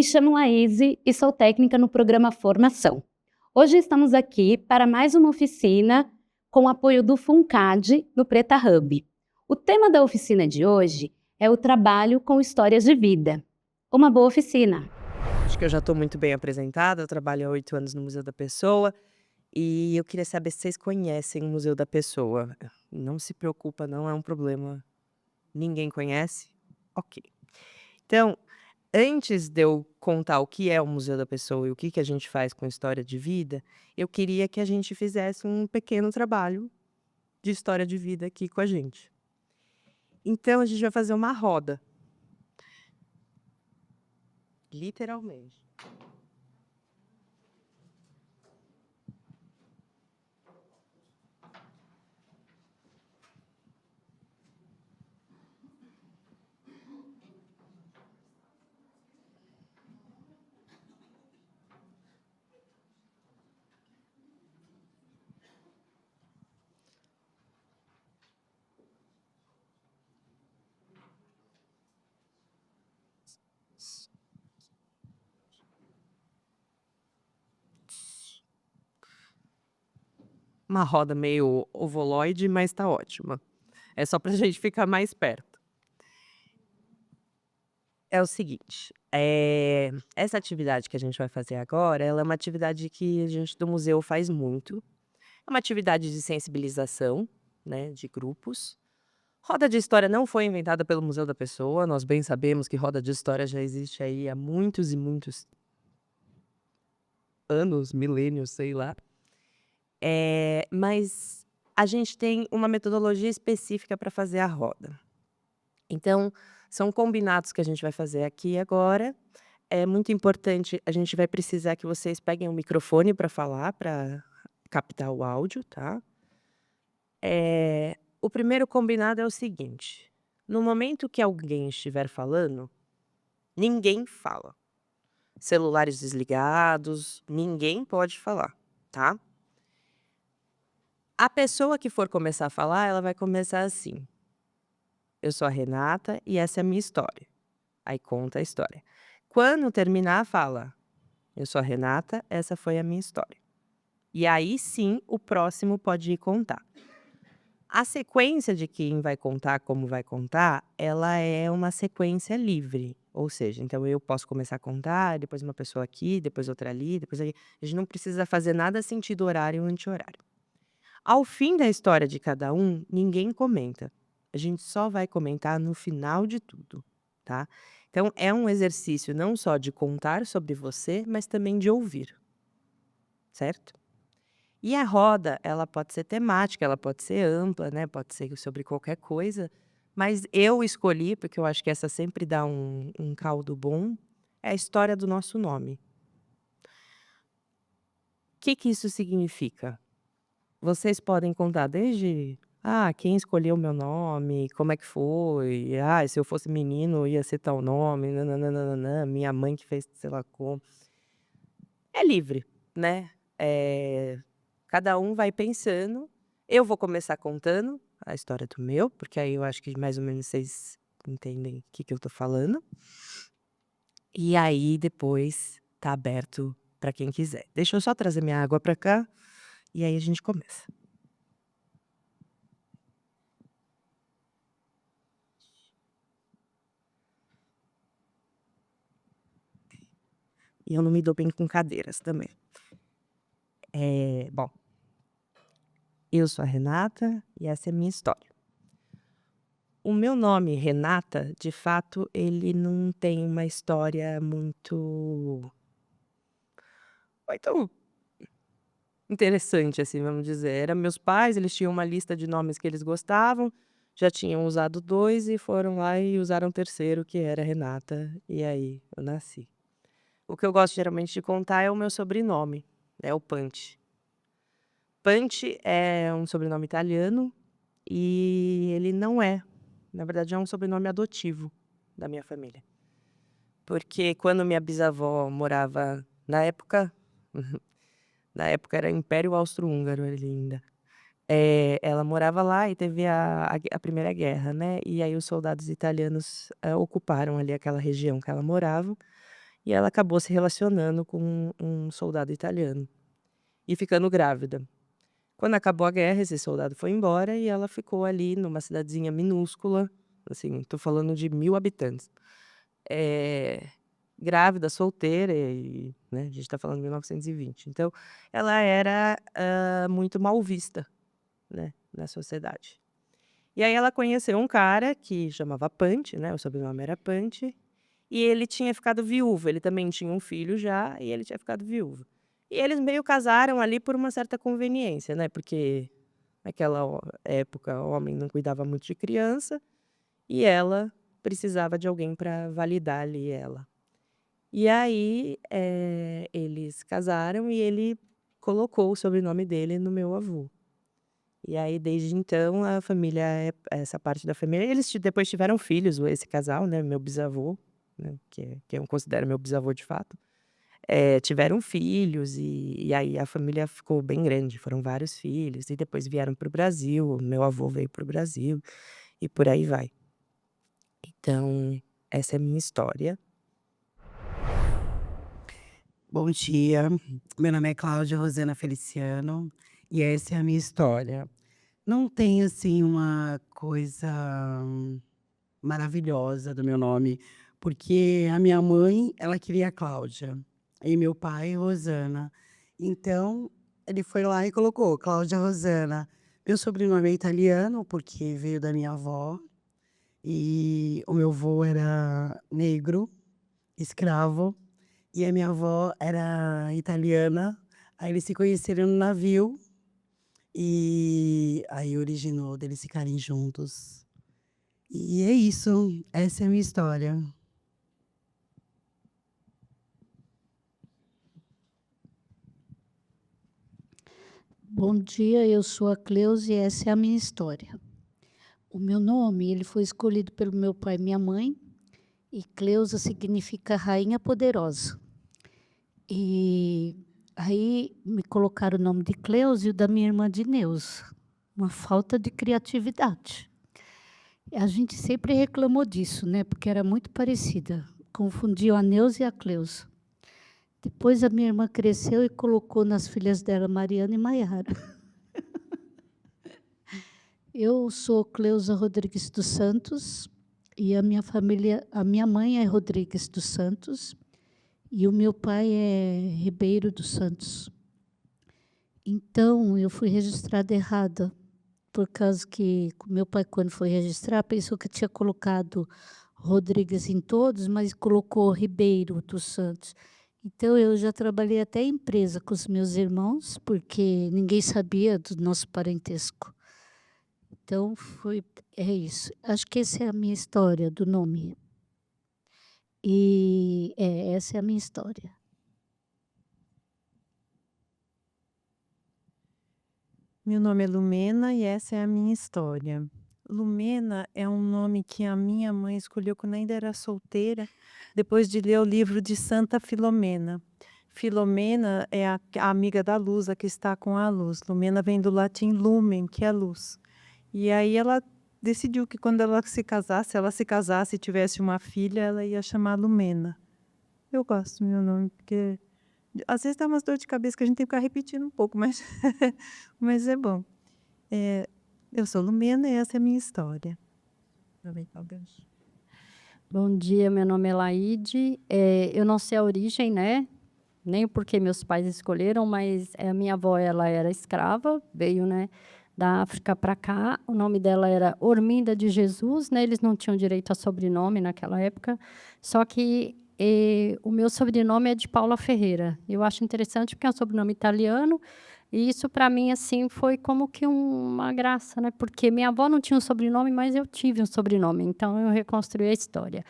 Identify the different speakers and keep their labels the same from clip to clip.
Speaker 1: Me chamo Laíse e sou técnica no programa Formação. Hoje estamos aqui para mais uma oficina com o apoio do FUNCAD no Preta Hub. O tema da oficina de hoje é o trabalho com histórias de vida. Uma boa oficina!
Speaker 2: Acho que eu já estou muito bem apresentada, eu trabalho há 8 anos no Museu da Pessoa, e eu queria saber se vocês conhecem o Museu da Pessoa. Não se preocupa, não é um problema. Ninguém conhece? Ok. Então, antes de eu contar o que é o Museu da Pessoa e o que a gente faz com história de vida, eu queria que a gente fizesse um pequeno trabalho de história de vida aqui com a gente. Então, a gente vai fazer uma roda. Literalmente. Uma roda meio ovoloide, mas tá ótima. É só pra gente ficar mais perto. É o seguinte, essa atividade que a gente vai fazer agora, ela é uma atividade que a gente do museu faz muito. É uma atividade de sensibilização, né, de grupos. Roda de história não foi inventada pelo Museu da Pessoa, nós bem sabemos que roda de história já existe aí há muitos e muitos anos, milênios, sei lá. Mas a gente tem uma metodologia específica para fazer a roda. Então, são combinados que a gente vai fazer aqui agora. É muito importante, a gente vai precisar que vocês peguem o microfone para falar, para captar o áudio, tá. O primeiro combinado é o seguinte: no momento que alguém estiver falando, ninguém fala. Celulares desligados, ninguém pode falar, tá. A pessoa que for começar a falar, ela vai começar assim: "Eu sou a Renata e essa é a minha história". Aí conta a história. Quando terminar, fala: "Eu sou a Renata, essa foi a minha história". E aí sim, o próximo pode ir contar. A sequência de quem vai contar, como vai contar, ela é uma sequência livre, ou seja, então eu posso começar a contar, depois uma pessoa aqui, depois outra ali, depois ali. A gente não precisa fazer nada sentido horário ou anti-horário. Ao fim da história de cada um, ninguém comenta. A gente só vai comentar no final de tudo, tá? Então é um exercício não só de contar sobre você, mas também de ouvir, certo? E a roda, ela pode ser temática, ela pode ser ampla, né, pode ser sobre qualquer coisa, mas eu escolhi, porque eu acho que essa sempre dá um caldo bom, é a história do nosso nome. O que que isso significa? Vocês podem contar desde, quem escolheu o meu nome, como é que foi, se eu fosse menino ia ser tal nome, nã minha mãe que fez sei lá como. É livre, né, cada um vai pensando. Eu vou começar contando a história do meu, porque aí eu acho que mais ou menos vocês entendem o que que eu tô falando. E aí depois tá aberto para quem quiser. Deixa eu só trazer minha água para cá, e aí a gente começa. E eu não me dou bem com cadeiras também. Bom, eu sou a Renata e essa é a minha história. O meu nome, Renata, de fato, ele não tem uma história muito interessante, assim, vamos dizer. Era meus pais, eles tinham uma lista de nomes que eles gostavam, já tinham usado 2 e foram lá e usaram o terceiro, que era Renata, e aí eu nasci. O que eu gosto geralmente de contar é o meu sobrenome, é o Panti. Panti é um sobrenome italiano e ele não é, na verdade é um sobrenome adotivo da minha família. Porque quando minha bisavó morava na época era Império Austro-Húngaro ali ainda. Ela morava lá e teve a Primeira Guerra, né, e aí os soldados italianos, ocuparam ali aquela região que ela morava, e ela acabou se relacionando com um soldado italiano e ficando grávida. Quando acabou a guerra, esse soldado foi embora e ela ficou ali numa cidadezinha minúscula, assim, tô falando de 1000 habitantes. Eh, Grávida, solteira e, né, a gente tá falando de 1920. Então, ela era, muito mal vista, né, na sociedade. E aí ela conheceu um cara que chamava Panti, né, o sobrenome era Panti, e ele tinha ficado viúvo, ele também tinha um filho já, e ele tinha ficado viúvo. E eles meio casaram ali por uma certa conveniência, né, porque naquela época o homem não cuidava muito de criança, e ela precisava de alguém para validar ali ela. E aí, eles casaram e ele colocou o sobrenome dele no meu avô. E aí, desde então, a família essa parte da família eles depois tiveram filhos, esse casal, né, meu bisavô, né, que eu considero meu bisavô de fato, tiveram filhos e aí a família ficou bem grande, foram vários filhos e depois vieram para o Brasil, meu avô veio para o Brasil e por aí vai. Então, essa é a minha história.
Speaker 3: Bom dia, meu nome é Cláudia Rosana Feliciano e essa é a minha história. Não tem assim uma coisa maravilhosa do meu nome, porque a minha mãe, ela queria Cláudia e meu pai Rosana. Então, ele foi lá e colocou Cláudia Rosana. Meu sobrenome é italiano, porque veio da minha avó, e o meu avô era negro, escravo. E a minha avó era italiana, aí eles se conheceram no navio, e aí originou deles ficarem juntos. E é isso, essa é a minha história.
Speaker 4: Bom dia, eu sou a Cleusa e essa é a minha história. O meu nome, ele foi escolhido pelo meu pai e minha mãe, e Cleusa significa rainha poderosa. E aí me colocaram o nome de Cleusa e o da minha irmã de Neuza. Uma falta de criatividade. A gente sempre reclamou disso, né? Porque era muito parecida. Confundiam a Neuza e a Cleusa. Depois a minha irmã cresceu e colocou nas filhas dela Mariana e Maiara. Eu sou Cleusa Rodrigues dos Santos e a minha família, a minha mãe é Rodrigues dos Santos e o meu pai é Ribeiro dos Santos. Então, eu fui registrada errada, por causa que o meu pai, quando foi registrar, pensou que tinha colocado Rodrigues em todos, mas colocou Ribeiro dos Santos. Então, eu já trabalhei até em empresa com os meus irmãos, porque ninguém sabia do nosso parentesco. Então, é isso. Acho que essa é a minha história do nome. E essa é a minha história.
Speaker 5: Meu nome é Lumena e essa é a minha história. Lumena é um nome que a minha mãe escolheu quando ainda era solteira, depois de ler o livro de Santa Filomena. Filomena é a amiga da luz, a que está com a luz. Lumena vem do latim lumen, que é luz. E aí ela decidiu que quando ela se casasse e tivesse uma filha, ela ia chamar Lumena. Eu gosto do meu nome, porque às vezes dá umas dor de cabeça que a gente tem que ficar repetindo um pouco, mas, mas é bom. Eu sou Lumena e essa é a minha história. Aproveitar o gancho.
Speaker 6: Bom dia, meu nome é Laide. Eu não sei a origem, né? Nem porque meus pais escolheram, mas a minha avó ela era escrava, veio, né, da África para cá. O nome dela era Orminda de Jesus, né? Eles não tinham direito a sobrenome naquela época. Só que o meu sobrenome é de Paula Ferreira. Eu acho interessante porque é um sobrenome italiano. E isso para mim assim foi como que uma graça, né? Porque minha avó não tinha um sobrenome, mas eu tive um sobrenome. Então eu reconstruí a história.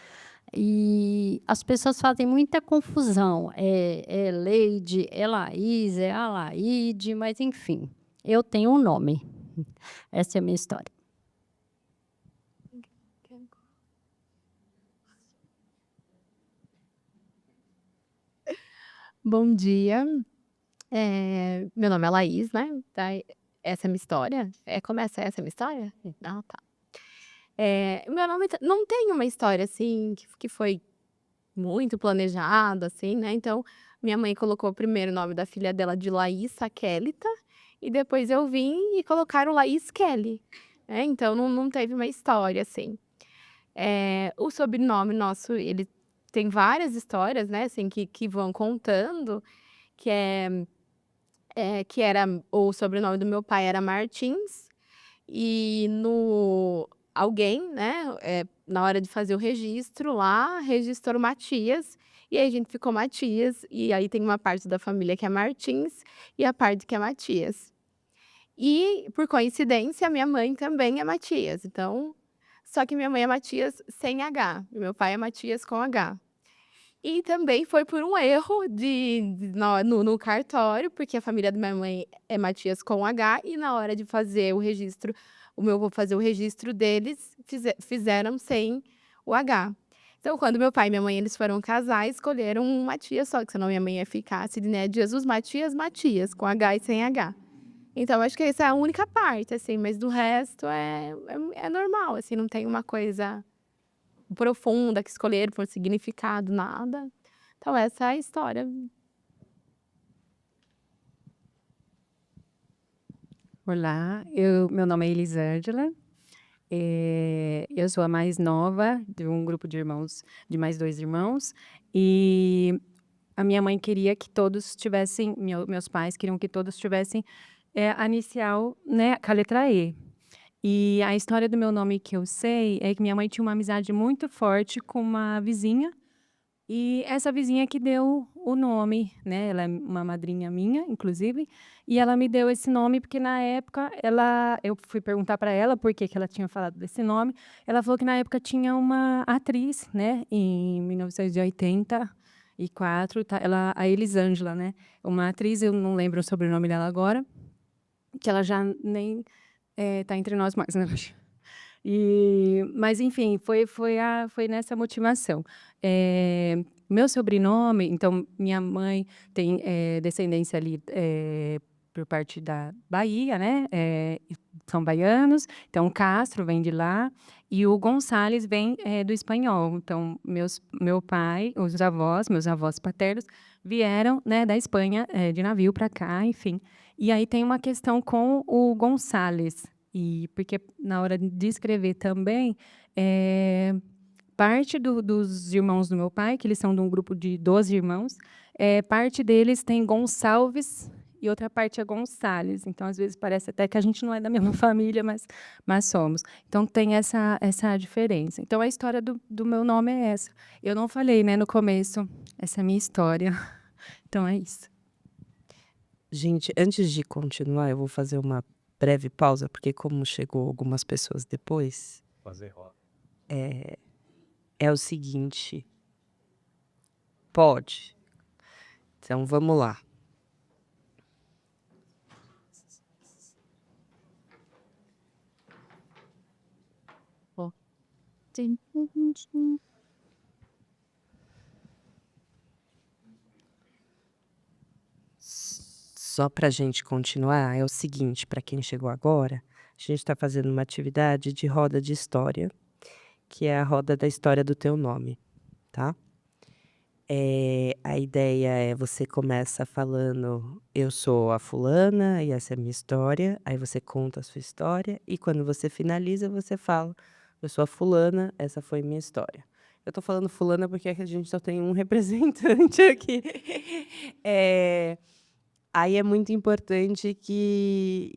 Speaker 6: E as pessoas fazem muita confusão. É Leide, é Laís, é Alaide, mas enfim, eu tenho um nome. Essa é a minha história.
Speaker 7: Bom dia, meu nome é Laís, né, essa é a minha história? Começa essa é a minha história? Ah, tá. Meu nome não tem uma história, assim, que foi muito planejado, assim, né, então minha mãe colocou o primeiro nome da filha dela de Laísa Kelita, e depois eu vim e colocaram Laís Kelly, né, então não teve uma história, assim. O sobrenome nosso, ele tem várias histórias, né, assim, que vão contando, que que era o sobrenome do meu pai era Martins, e no alguém, né, na hora de fazer o registro lá, registrou Matias, e aí a gente ficou Matias, e aí tem uma parte da família que é Martins, e a parte que é Matias. E, por coincidência, a minha mãe também é Matias, então só que minha mãe é Matias sem H, e meu pai é Matias com H. E também foi por um erro de na no cartório, porque a família da minha mãe é Matias com H, e na hora de fazer o registro, o meu avô fazer o registro deles, fizeram sem o H. Então, quando meu pai e minha mãe, eles foram casar, escolheram um Matias só, que senão minha mãe ia ficar Sidneia de Jesus Matias, Matias, com H e sem H. Então, acho que essa é a única parte, assim, mas do resto é normal, assim, não tem uma coisa profunda que escolheram por significado, nada. Então essa é a história.
Speaker 8: Olá, meu nome é Elisângela. Eu sou a mais nova de um grupo de irmãos, de mais 2 irmãos, e a minha mãe queria que todos tivessem, meus pais queriam que todos tivessem a inicial, né, com a letra E. E a história do meu nome que eu sei é que minha mãe tinha uma amizade muito forte com uma vizinha, e essa vizinha que deu o nome, né, ela é uma madrinha minha, inclusive, e ela me deu esse nome porque na época eu fui perguntar para ela por que que ela tinha falado desse nome, ela falou que na época tinha uma atriz, né, em 1984, a Elisângela, né, uma atriz, eu não lembro o sobrenome dela agora, que ela já nem tá entre nós mais, né, acho. Mas enfim, foi nessa motivação. Meu sobrenome, então minha mãe tem descendência ali por parte da Bahia, né? São baianos, então Castro vem de lá e o Gonçalves vem do espanhol. Então meu pai, meus avós paternos vieram, né, da Espanha de navio para cá, enfim. E aí tem uma questão com o Gonçalves. E porque na hora de escrever também, parte dos irmãos do meu pai, que eles são de um grupo de 12 irmãos, parte deles tem Gonçalves e outra parte é Gonçalves. Então, às vezes, parece até que a gente não é da mesma família, mas somos. Então, tem essa diferença. Então, a história do meu nome é essa. Eu não falei, né, no começo, essa é a minha história. Então, é isso.
Speaker 2: Gente, antes de continuar, eu vou fazer uma breve pausa, porque como chegou algumas pessoas depois,
Speaker 9: Fazer roda.
Speaker 2: é o seguinte. Pode. Então, vamos lá. Só para a gente continuar, é o seguinte, para quem chegou agora, a gente está fazendo uma atividade de roda de história, que é a roda da história do teu nome, tá? A ideia é você começa falando, eu sou a fulana e essa é a minha história, aí você conta a sua história e quando você finaliza, você fala, eu sou a fulana, essa foi minha história. Eu tô falando fulana porque a gente só tem um representante aqui. Aí é muito importante que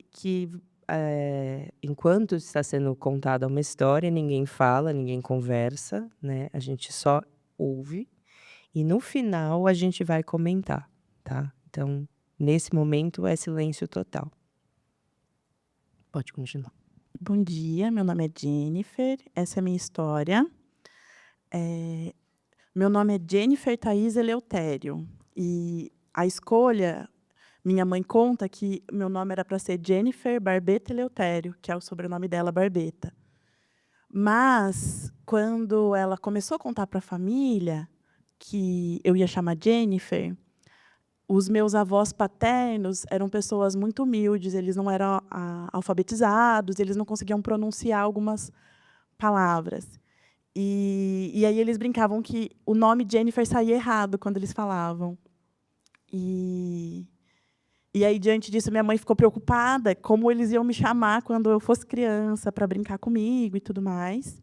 Speaker 2: enquanto está sendo contada uma história, ninguém fala, ninguém conversa, né? A gente só ouve e no final a gente vai comentar, tá? Então, nesse momento é silêncio total. Pode continuar.
Speaker 10: Bom dia, meu nome é Jennifer, essa é a minha história. Meu nome é Jennifer Thaís Eleutério. E a escolha, minha mãe conta que meu nome era para ser Jennifer Barbeta Eleutério, que é o sobrenome dela, Barbeta. Mas, quando ela começou a contar para a família que eu ia chamar Jennifer, os meus avós paternos eram pessoas muito humildes, eles não eram alfabetizados, eles não conseguiam pronunciar algumas palavras. E aí eles brincavam que o nome Jennifer saía errado quando eles falavam. E aí, diante disso, minha mãe ficou preocupada como eles iam me chamar quando eu fosse criança para brincar comigo e tudo mais.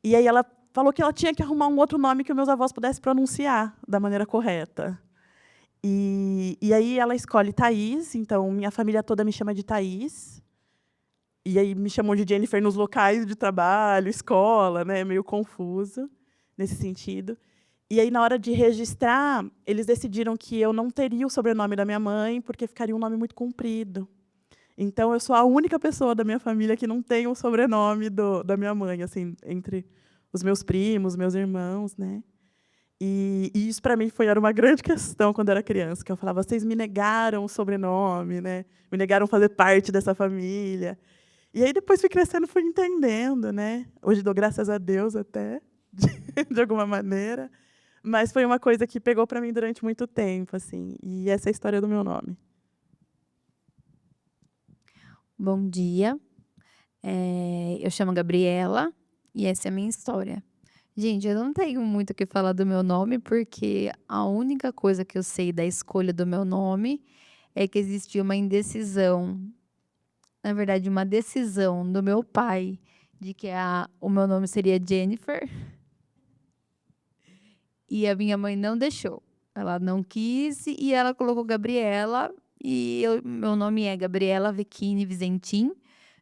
Speaker 10: E aí ela falou que ela tinha que arrumar um outro nome que os meus avós pudessem pronunciar da maneira correta. E aí ela escolhe Thaís, então minha família toda me chama de Thaís. E aí me chamam de Jennifer nos locais de trabalho, escola, né? Meio confuso nesse sentido. E aí, na hora de registrar, eles decidiram que eu não teria o sobrenome da minha mãe, porque ficaria um nome muito comprido. Então, eu sou a única pessoa da minha família que não tem o sobrenome da minha mãe, assim, entre os meus primos, meus irmãos, né? E isso, para mim, era uma grande questão quando eu era criança, que eu falava, vocês me negaram o sobrenome, né? Me negaram fazer parte dessa família. E aí, depois fui crescendo, fui entendendo, né? Hoje dou graças a Deus até, de alguma maneira. Mas foi uma coisa que pegou para mim durante muito tempo, assim. E essa é a história do meu nome.
Speaker 9: Bom dia, eu chamo Gabriela e essa é a minha história. Gente, eu não tenho muito o que falar do meu nome, porque a única coisa que eu sei da escolha do meu nome é que existia uma indecisão, na verdade, uma decisão do meu pai de que o meu nome seria Jennifer. E a minha mãe não deixou. Ela não quis e ela colocou Gabriela. E meu nome é Gabriela Vecchini Vizentin.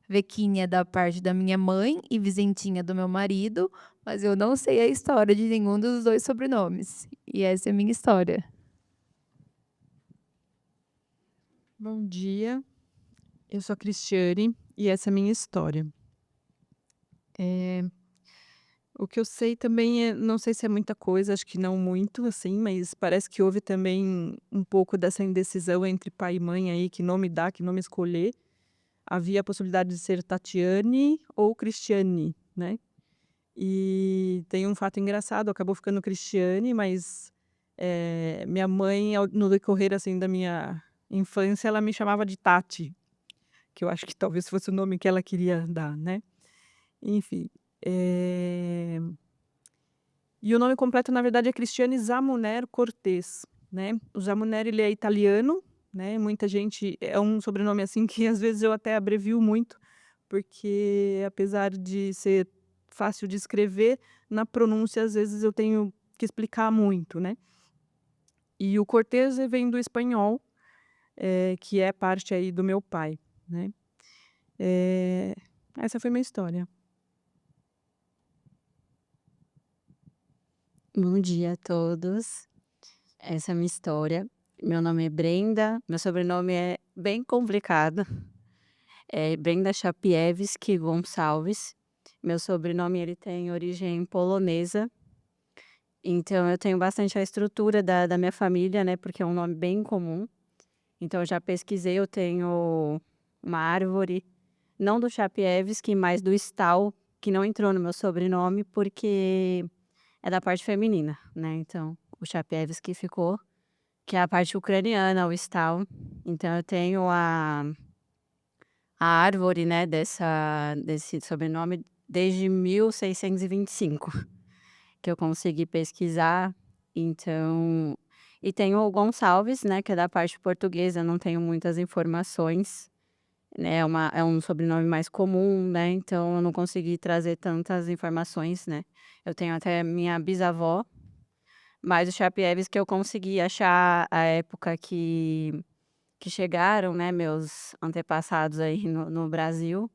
Speaker 9: Vecchini é da parte da minha mãe e Vizentin é do meu marido. Mas eu não sei a história de nenhum dos dois sobrenomes. E essa é a minha história.
Speaker 5: Bom dia, eu sou a Cristiane e essa é a minha história. O que eu sei também não sei se é muita coisa, acho que não muito, assim, mas parece que houve também um pouco dessa indecisão entre pai e mãe aí, que nome dar, que nome escolher. Havia a possibilidade de ser Tatiane ou Cristiane, né? E tem um fato engraçado, acabou ficando Cristiane, mas minha mãe, no decorrer assim da minha infância, ela me chamava de Tati, que eu acho que talvez fosse o nome que ela queria dar, né? Enfim. E o nome completo, na verdade, é Cristiane Zamuner Cortez, né? O Zamuner, ele é italiano, né? Muita gente, é um sobrenome assim que às vezes eu até abrevio muito, porque apesar de ser fácil de escrever, na pronúncia às vezes eu tenho que explicar muito, né? E o Cortez vem do espanhol, que é parte aí do meu pai, né? Essa foi minha história.
Speaker 1: Bom dia a todos. Essa é a minha história. Meu nome é Brenda, meu sobrenome é bem complicado. É Brenda Chapiewski Gonçalves. Meu sobrenome ele tem origem polonesa. Então eu tenho bastante a estrutura da minha família, né? Porque é um nome bem comum. Então eu já pesquisei, eu tenho uma árvore, não do Chapiewski, mas do Stahl, que não entrou no meu sobrenome, porque é da parte feminina, né? Então, o Chapiewski ficou, que é a parte ucraniana, o Stahl. Então, eu tenho a árvore, né, desse sobrenome desde 1625, que eu consegui pesquisar. Então, e tenho o Gonçalves, né, que é da parte portuguesa, não tenho muitas informações, né? É um sobrenome mais comum, né? Então, eu não consegui trazer tantas informações, né? Eu tenho até minha bisavó, mas o Chapiewski que eu consegui achar a época que chegaram, né, meus antepassados aí no Brasil,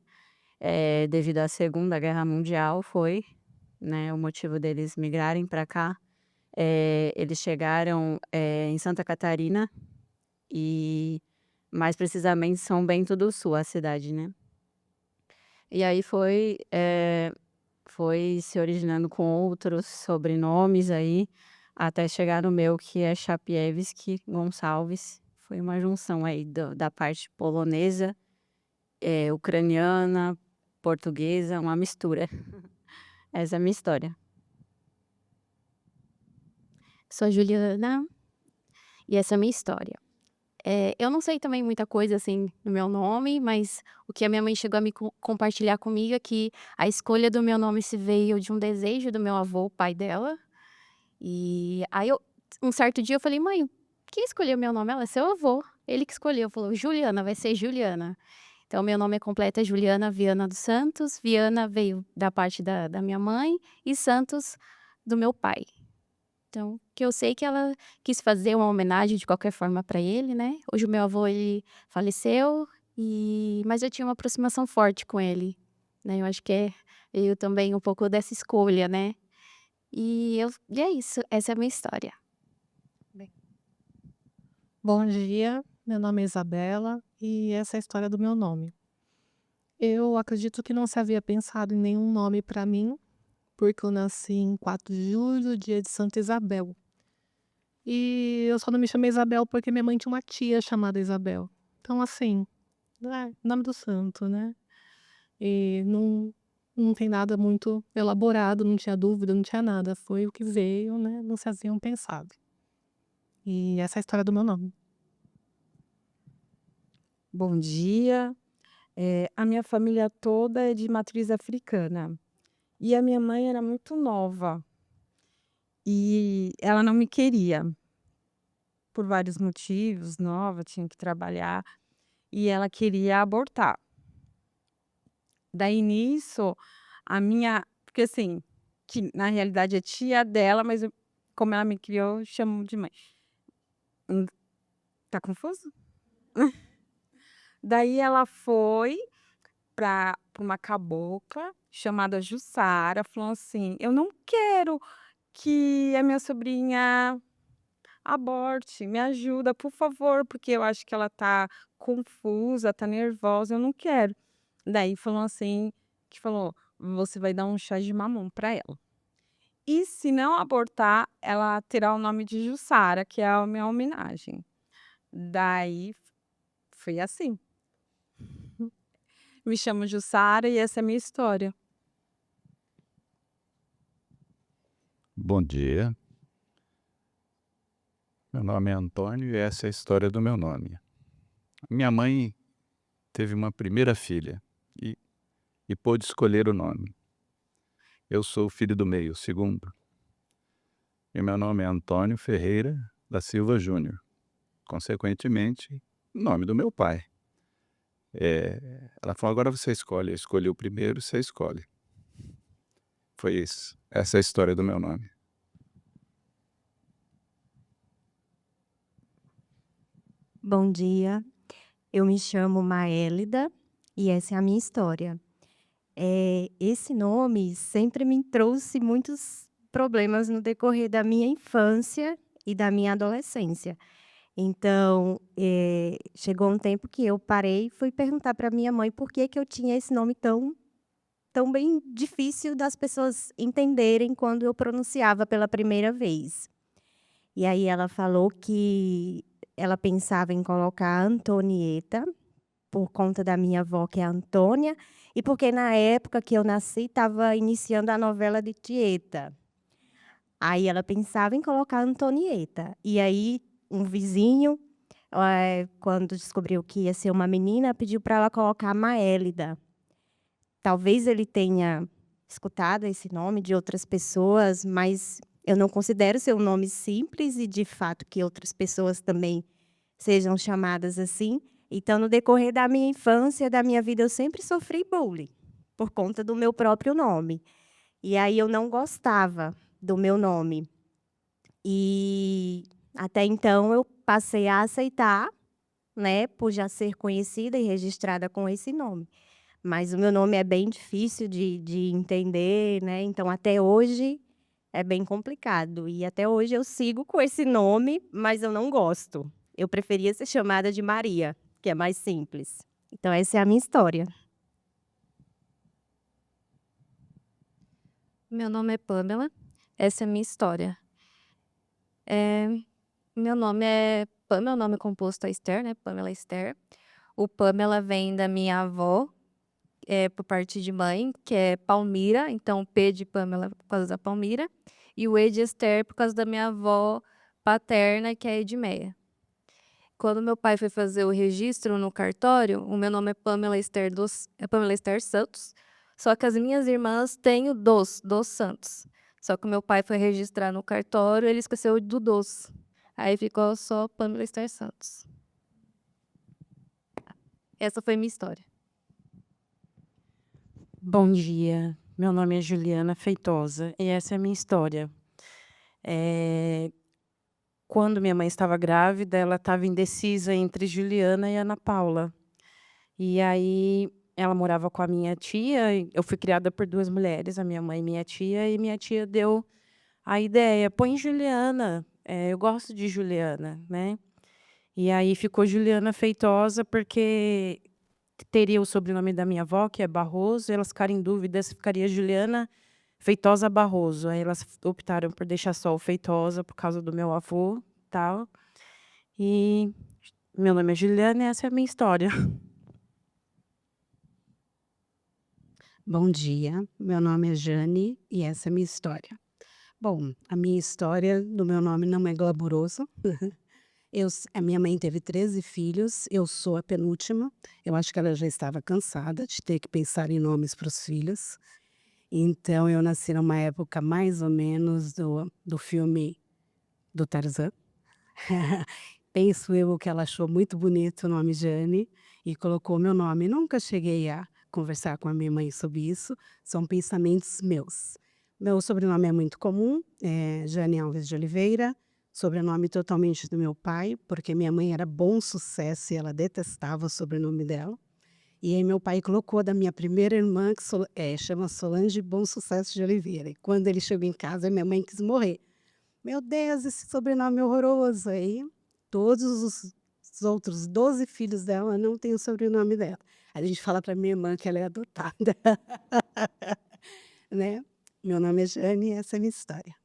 Speaker 1: devido à Segunda Guerra Mundial, foi, né, o motivo deles migrarem para cá. Eles chegaram em Santa Catarina e mais precisamente São Bento do Sul, a cidade, né? E aí foi se originando com outros sobrenomes aí, até chegar no meu, que é Chapiewski Gonçalves. Foi uma junção aí da parte polonesa, ucraniana, portuguesa, uma mistura. Essa é a minha história.
Speaker 11: Sou a Juliana e essa é a minha história.
Speaker 7: Eu não sei também muita coisa, assim, no meu nome, mas o que a minha mãe chegou a me compartilhar comigo é que a escolha do meu nome se veio de um desejo do meu avô, o pai dela. E aí um certo dia eu falei: "Mãe, quem escolheu meu nome?" Ela: "Seu avô, ele que escolheu." Falou: "Juliana, vai ser Juliana." Então meu nome completo é Juliana Viana dos Santos. Viana veio da parte da minha mãe e Santos do meu pai. Então, que eu sei que ela quis fazer uma homenagem de qualquer forma para ele, né. Hoje o meu avô, ele faleceu, mas eu tinha uma aproximação forte com ele, né. Eu acho que veio também um pouco dessa escolha, né. E é isso, essa é a minha história.
Speaker 5: Bom dia, meu nome é Isabela e essa é a história do meu nome. Eu acredito que não se havia pensado em nenhum nome para mim, porque eu nasci em 4 de julho, dia de Santa Isabel. E eu só não me chamei Isabel porque minha mãe tinha uma tia chamada Isabel. Então, assim, nome do santo, né? E não tem nada muito elaborado, não tinha dúvida, não tinha nada. Foi o que veio, né? Não se haviam pensado. E essa é a história do meu nome.
Speaker 11: Bom dia. A minha família toda é de matriz africana. E a minha mãe era muito nova. E ela não me queria, por vários motivos, nova, tinha que trabalhar. E ela queria abortar. Daí nisso, a minha. Porque assim, que na realidade é tia dela, mas como ela me criou, eu chamo de mãe. Tá confuso? Daí ela foi para uma cabocla chamada Jussara, falou assim: "Eu não quero que a minha sobrinha aborte, me ajuda, por favor, porque eu acho que ela tá confusa, tá nervosa, eu não quero". Daí falou assim, que falou: "Você vai dar um chá de mamão para ela. E se não abortar, ela terá o nome de Jussara, que é a minha homenagem". Daí foi assim. Me chamo Jussara e essa é a minha história.
Speaker 12: Bom dia. Meu nome é Antônio e essa é a história do meu nome. Minha mãe teve uma primeira filha e pôde escolher o nome. Eu sou o filho do meio, o segundo. E meu nome é Antônio Ferreira da Silva Júnior. Consequentemente, o nome do meu pai. Ela falou: agora você escolhe. Eu escolhi o primeiro, você escolhe. Foi isso. Essa é a história do meu nome.
Speaker 13: Bom dia, eu me chamo Maélida e essa é a minha história. Esse nome sempre me trouxe muitos problemas no decorrer da minha infância e da minha adolescência. Então, chegou um tempo que eu parei e fui perguntar para minha mãe por que que eu tinha esse nome tão bem difícil das pessoas entenderem quando eu pronunciava pela primeira vez. E aí ela falou que ela pensava em colocar Antonieta, por conta da minha avó, que é a Antônia, e porque na época que eu nasci estava iniciando a novela de Tieta. Aí ela pensava em colocar Antonieta. E aí um vizinho, quando descobriu que ia ser uma menina, pediu para ela colocar Maélida. Talvez ele tenha escutado esse nome de outras pessoas, mas eu não considero ser um nome simples e, de fato, que outras pessoas também sejam chamadas assim. Então, no decorrer da minha infância, da minha vida, eu sempre sofri bullying por conta do meu próprio nome. E aí eu não gostava do meu nome. E até então eu passei a aceitar, né, por já ser conhecida e registrada com esse nome. Mas o meu nome é bem difícil de entender, né? Então, até hoje é bem complicado. E até hoje eu sigo com esse nome, mas eu não gosto. Eu preferia ser chamada de Maria, que é mais simples. Então, essa é a minha história.
Speaker 14: Meu nome é Pamela, essa é a minha história. Meu nome é Pamela, o nome composto é Esther, né? Pamela Esther. O Pamela vem da minha avó, por parte de mãe, que é Palmira, então P de Pamela por causa da Palmira, e o E de Esther por causa da minha avó paterna, que é Edmeia. Quando meu pai foi fazer o registro no cartório, o meu nome é Pamela Esther Santos, só que as minhas irmãs têm o dos Santos. Só que o meu pai foi registrar no cartório, ele esqueceu do dos. Aí ficou só Pamela Esther Santos. Essa foi minha história.
Speaker 5: Bom dia, meu nome é Juliana Feitosa e essa é a minha história. Quando minha mãe estava grávida, ela estava indecisa entre Juliana e Ana Paula. E aí ela morava com a minha tia, e eu fui criada por duas mulheres, a minha mãe e minha tia deu a ideia, põe Juliana, eu gosto de Juliana, né? E aí ficou Juliana Feitosa, porque teria o sobrenome da minha avó, que é Barroso, e elas ficaram em dúvida se ficaria Juliana Feitosa Barroso. Aí elas optaram por deixar só o Feitosa, por causa do meu avô, tal. E meu nome é Juliana e essa é a minha história.
Speaker 15: Bom dia, meu nome é Jane e essa é a minha história. Bom, a minha história do meu nome não é glamuroso. A minha mãe teve 13 filhos, eu sou a penúltima. Eu acho que ela já estava cansada de ter que pensar em nomes para os filhos. Então, eu nasci numa época mais ou menos do filme do Tarzan. Penso eu que ela achou muito bonito o nome Jane e colocou meu nome. Nunca cheguei a conversar com a minha mãe sobre isso, são pensamentos meus. Meu sobrenome é muito comum, é Jane Alves de Oliveira, sobrenome totalmente do meu pai, porque minha mãe era Bom Sucesso e ela detestava o sobrenome dela. E aí meu pai colocou da minha primeira irmã, que chama Solange Bom Sucesso de Oliveira. E quando ele chegou em casa, minha mãe quis morrer. Meu Deus, esse sobrenome é horroroso. Aí todos os outros 12 filhos dela não têm o sobrenome dela. Aí a gente fala para minha irmã que ela é adotada. Né? Meu nome é Jane e essa é a minha história.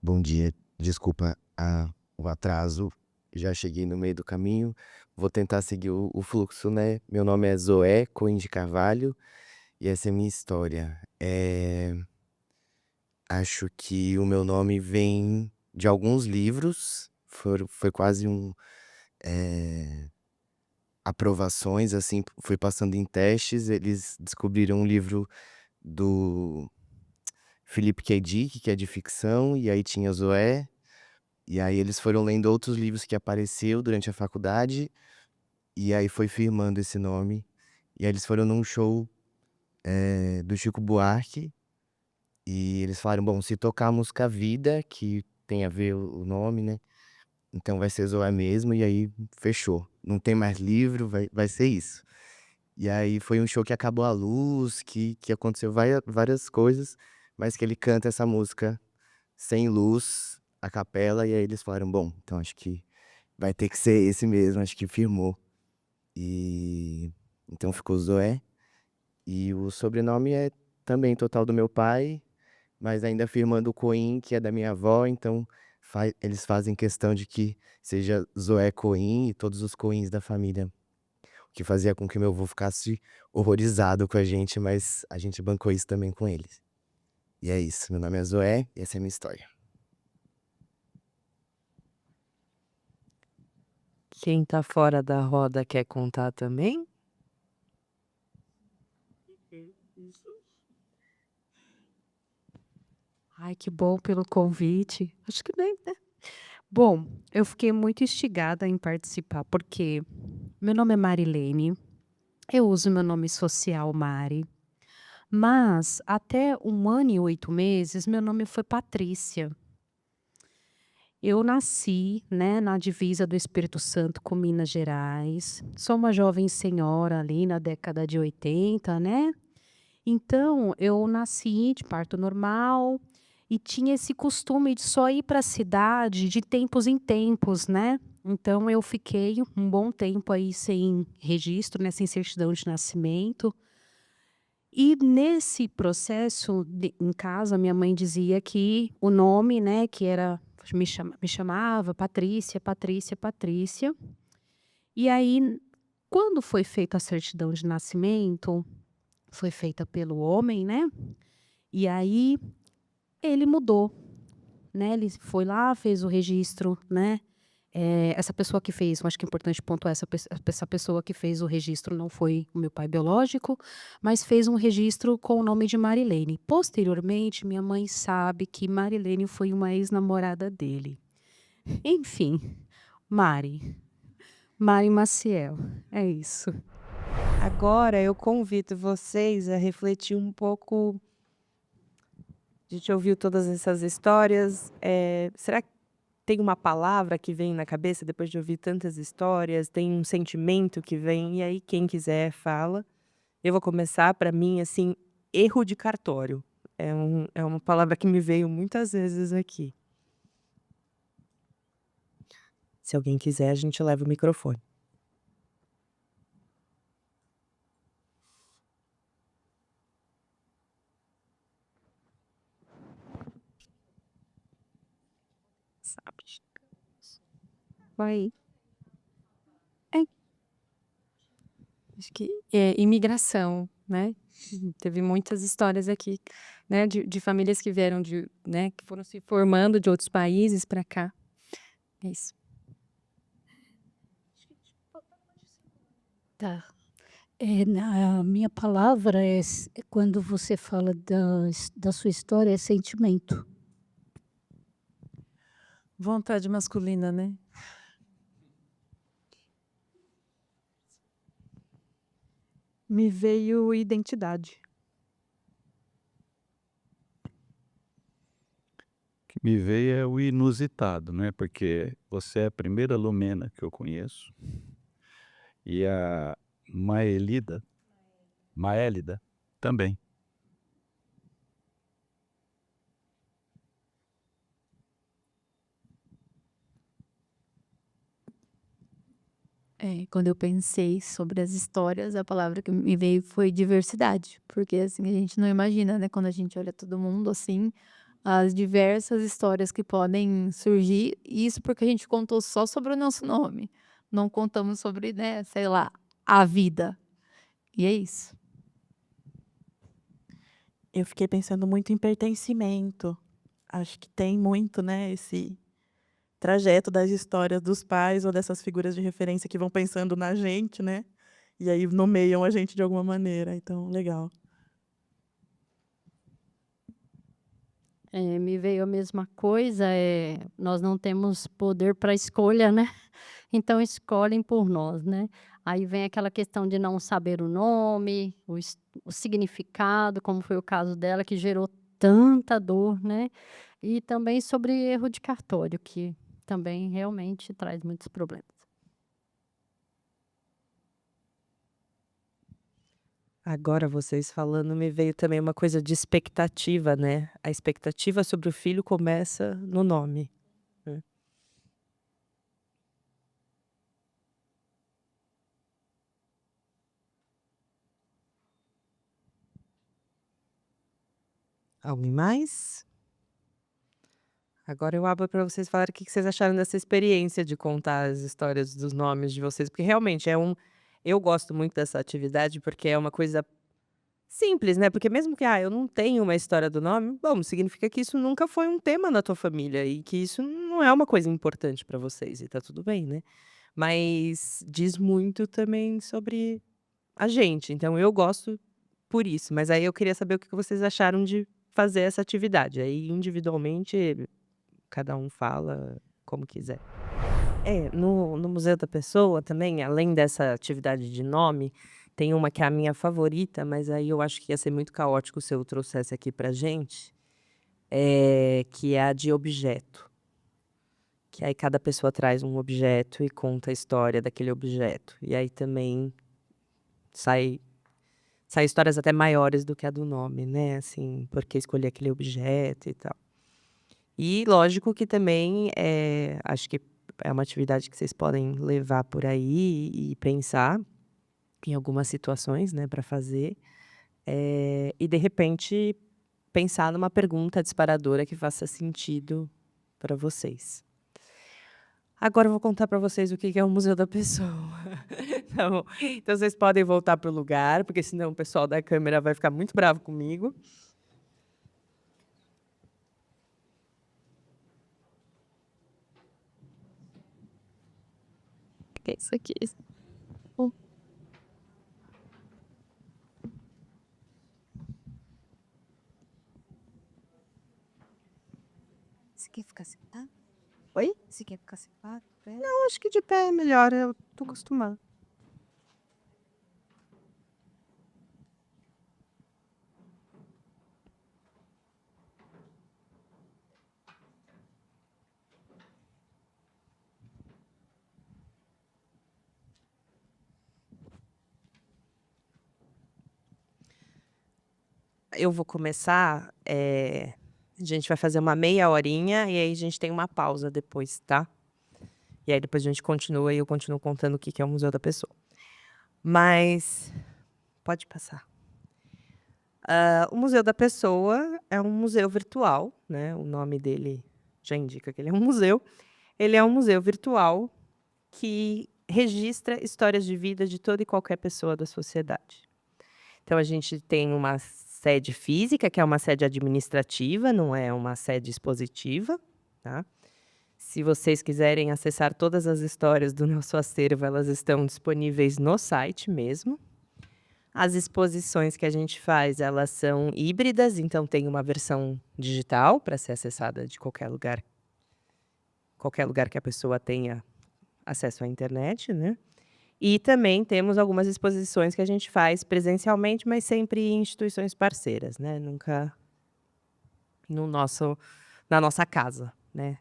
Speaker 16: Bom dia, desculpa o atraso, já cheguei no meio do caminho, vou tentar seguir o fluxo, né? Meu nome é Zoé Cohen de Carvalho e essa é a minha história. Acho que o meu nome vem de alguns livros, foi quase aprovações, assim, fui passando em testes, eles descobriram um livro do Philip K. Dick, que é de ficção, e aí tinha Zoé, e aí eles foram lendo outros livros que apareceu durante a faculdade, e aí foi firmando esse nome, e aí eles foram num show do Chico Buarque, e eles falaram, bom, se tocar a música Vida, que tem a ver o nome, né, então vai ser Zoé mesmo, e aí fechou, não tem mais livro, vai ser isso. E aí foi um show que acabou a luz, que aconteceu várias coisas, mas que ele canta essa música sem luz, a capela, e aí eles falaram, bom, então acho que vai ter que ser esse mesmo, acho que firmou. E então ficou Zoé. E o sobrenome é também total do meu pai, mas ainda firmando o Cohen, que é da minha avó, então eles fazem questão de que seja Zoé Cohen e todos os Cohens da família. O que fazia com que meu avô ficasse horrorizado com a gente, mas a gente bancou isso também com eles. E é isso, meu nome é Zoé e essa é a minha história.
Speaker 2: Quem tá fora da roda quer contar também?
Speaker 5: Ai, que bom pelo convite. Acho que nem, né? Bom, eu fiquei muito instigada em participar, porque meu nome é Marilene, eu uso meu nome social Mari, mas até 1 ano e 8 meses, meu nome foi Patrícia. Eu nasci, né, na divisa do Espírito Santo com Minas Gerais, sou uma jovem senhora ali na década de 80, né? Então, eu nasci de parto normal e tinha esse costume de só ir para a cidade de tempos em tempos, né? Então, eu fiquei um bom tempo aí sem registro, né? Sem certidão de nascimento. E nesse processo, em casa, minha mãe dizia que o nome, né? Que era, me chamava Patrícia, Patrícia, Patrícia. E aí, quando foi feita a certidão de nascimento, foi feita pelo homem, né?
Speaker 17: E aí ele mudou, né? Ele foi lá, fez o registro, né? Essa pessoa que fez, eu acho que é importante pontuar, essa pessoa que fez o registro não foi o meu pai biológico, mas fez um registro com o nome de Marilene. Posteriormente, minha mãe sabe que Marilene foi uma ex-namorada dele. Enfim, Mari Maciel, é isso.
Speaker 2: Agora eu convido vocês a refletir um pouco. A gente ouviu todas essas histórias. Será que tem uma palavra que vem na cabeça depois de ouvir tantas histórias? Tem um sentimento que vem? E aí, quem quiser, fala. Eu vou começar, para mim, assim, erro de cartório. É uma palavra que me veio muitas vezes aqui. Se alguém quiser, a gente leva o microfone. Sabe?
Speaker 8: Vai. Acho que é imigração, né? Teve muitas histórias aqui, né, de famílias que vieram né, que foram se formando de outros países para cá. É isso.
Speaker 4: Tá. A minha palavra quando você fala da sua história, é sentimento.
Speaker 5: Vontade masculina, né?
Speaker 11: Me veio identidade.
Speaker 12: O que me veio é o inusitado, né? Porque você é a primeira Lumena que eu conheço. E a Maélida também.
Speaker 9: Quando eu pensei sobre as histórias, a palavra que me veio foi diversidade, porque assim a gente não imagina, né, quando a gente olha todo mundo assim, as diversas histórias que podem surgir, e isso porque a gente contou só sobre o nosso nome, não contamos sobre, né, sei lá, a vida. E é isso.
Speaker 10: Eu fiquei pensando muito em pertencimento. Acho que tem muito, né, esse trajeto das histórias dos pais ou dessas figuras de referência que vão pensando na gente, né? E aí nomeiam a gente de alguma maneira. Então, legal.
Speaker 6: Me veio a mesma coisa, nós não temos poder para escolha, né? Então escolhem por nós, né? Aí vem aquela questão de não saber o nome, o significado, como foi o caso dela, que gerou tanta dor, né? E também sobre erro de cartório, que também realmente traz muitos problemas.
Speaker 2: Agora vocês falando, me veio também uma coisa de expectativa, né? A expectativa sobre o filho começa no nome, né? Alguém mais? Agora eu abro para vocês falarem o que vocês acharam dessa experiência de contar as histórias dos nomes de vocês, porque realmente eu gosto muito dessa atividade, porque é uma coisa simples, né? Porque mesmo que eu não tenho uma história do nome, bom, significa que isso nunca foi um tema na tua família e que isso não é uma coisa importante para vocês e tá tudo bem, né? Mas diz muito também sobre a gente. Então eu gosto por isso, mas aí eu queria saber o que vocês acharam de fazer essa atividade. Aí individualmente cada um fala como quiser. No Museu da Pessoa também, além dessa atividade de nome, tem uma que é a minha favorita, mas aí eu acho que ia ser muito caótico se eu trouxesse aqui pra gente, que é a de objeto. Que aí cada pessoa traz um objeto e conta a história daquele objeto. E aí também sai histórias até maiores do que a do nome, né? Assim, porque escolher aquele objeto e tal. E lógico que também acho que é uma atividade que vocês podem levar por aí e pensar em algumas situações, né, para fazer. E de repente pensar numa pergunta disparadora que faça sentido para vocês. Agora eu vou contar para vocês o que é o Museu da Pessoa. Tá bom? Então vocês podem voltar pro lugar, porque senão o pessoal da câmera vai ficar muito bravo comigo.
Speaker 14: que é isso aqui?
Speaker 9: Você quer ficar sentado?
Speaker 2: Oi?
Speaker 9: Você quer ficar sentado?
Speaker 2: Não, acho que de pé é melhor, eu tô acostumada. Eu vou começar, a gente vai fazer uma meia horinha e aí a gente tem uma pausa depois, tá? E aí depois a gente continua e eu continuo contando o que que é o Museu da Pessoa. Mas pode passar. O Museu da Pessoa é um museu virtual, né? O nome dele já indica que ele é um museu. Ele é um museu virtual que registra histórias de vida de toda e qualquer pessoa da sociedade. Então a gente tem uma sede física, que é uma sede administrativa, não é uma sede expositiva, tá? Se vocês quiserem acessar todas as histórias do nosso acervo, elas estão disponíveis no site mesmo. As exposições que a gente faz, elas são híbridas, então tem uma versão digital para ser acessada de qualquer lugar que a pessoa tenha acesso à internet, né? E também temos algumas exposições que a gente faz presencialmente, mas sempre em instituições parceiras, né? Nunca na nossa casa, né?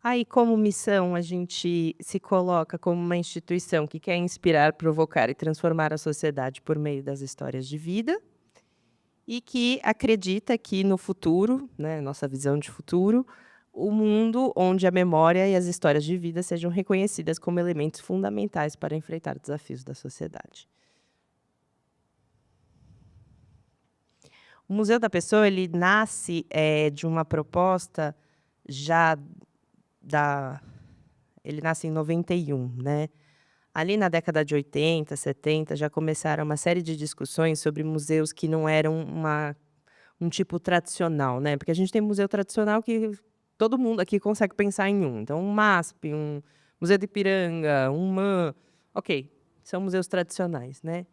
Speaker 2: Aí, como missão, a gente se coloca como uma instituição que quer inspirar, provocar e transformar a sociedade por meio das histórias de vida e que acredita que no futuro, né, nossa visão de futuro, o mundo onde a memória e as histórias de vida sejam reconhecidas como elementos fundamentais para enfrentar desafios da sociedade. O Museu da Pessoa, ele nasce de uma proposta ele nasce em 91, né? Ali na década de 80, 70, já começaram uma série de discussões sobre museus que não eram um tipo tradicional, né? Porque a gente tem museu tradicional que todo mundo aqui consegue pensar em um. Então, um MASP, um Museu do Ipiranga, um MAM, ok, são museus tradicionais, né?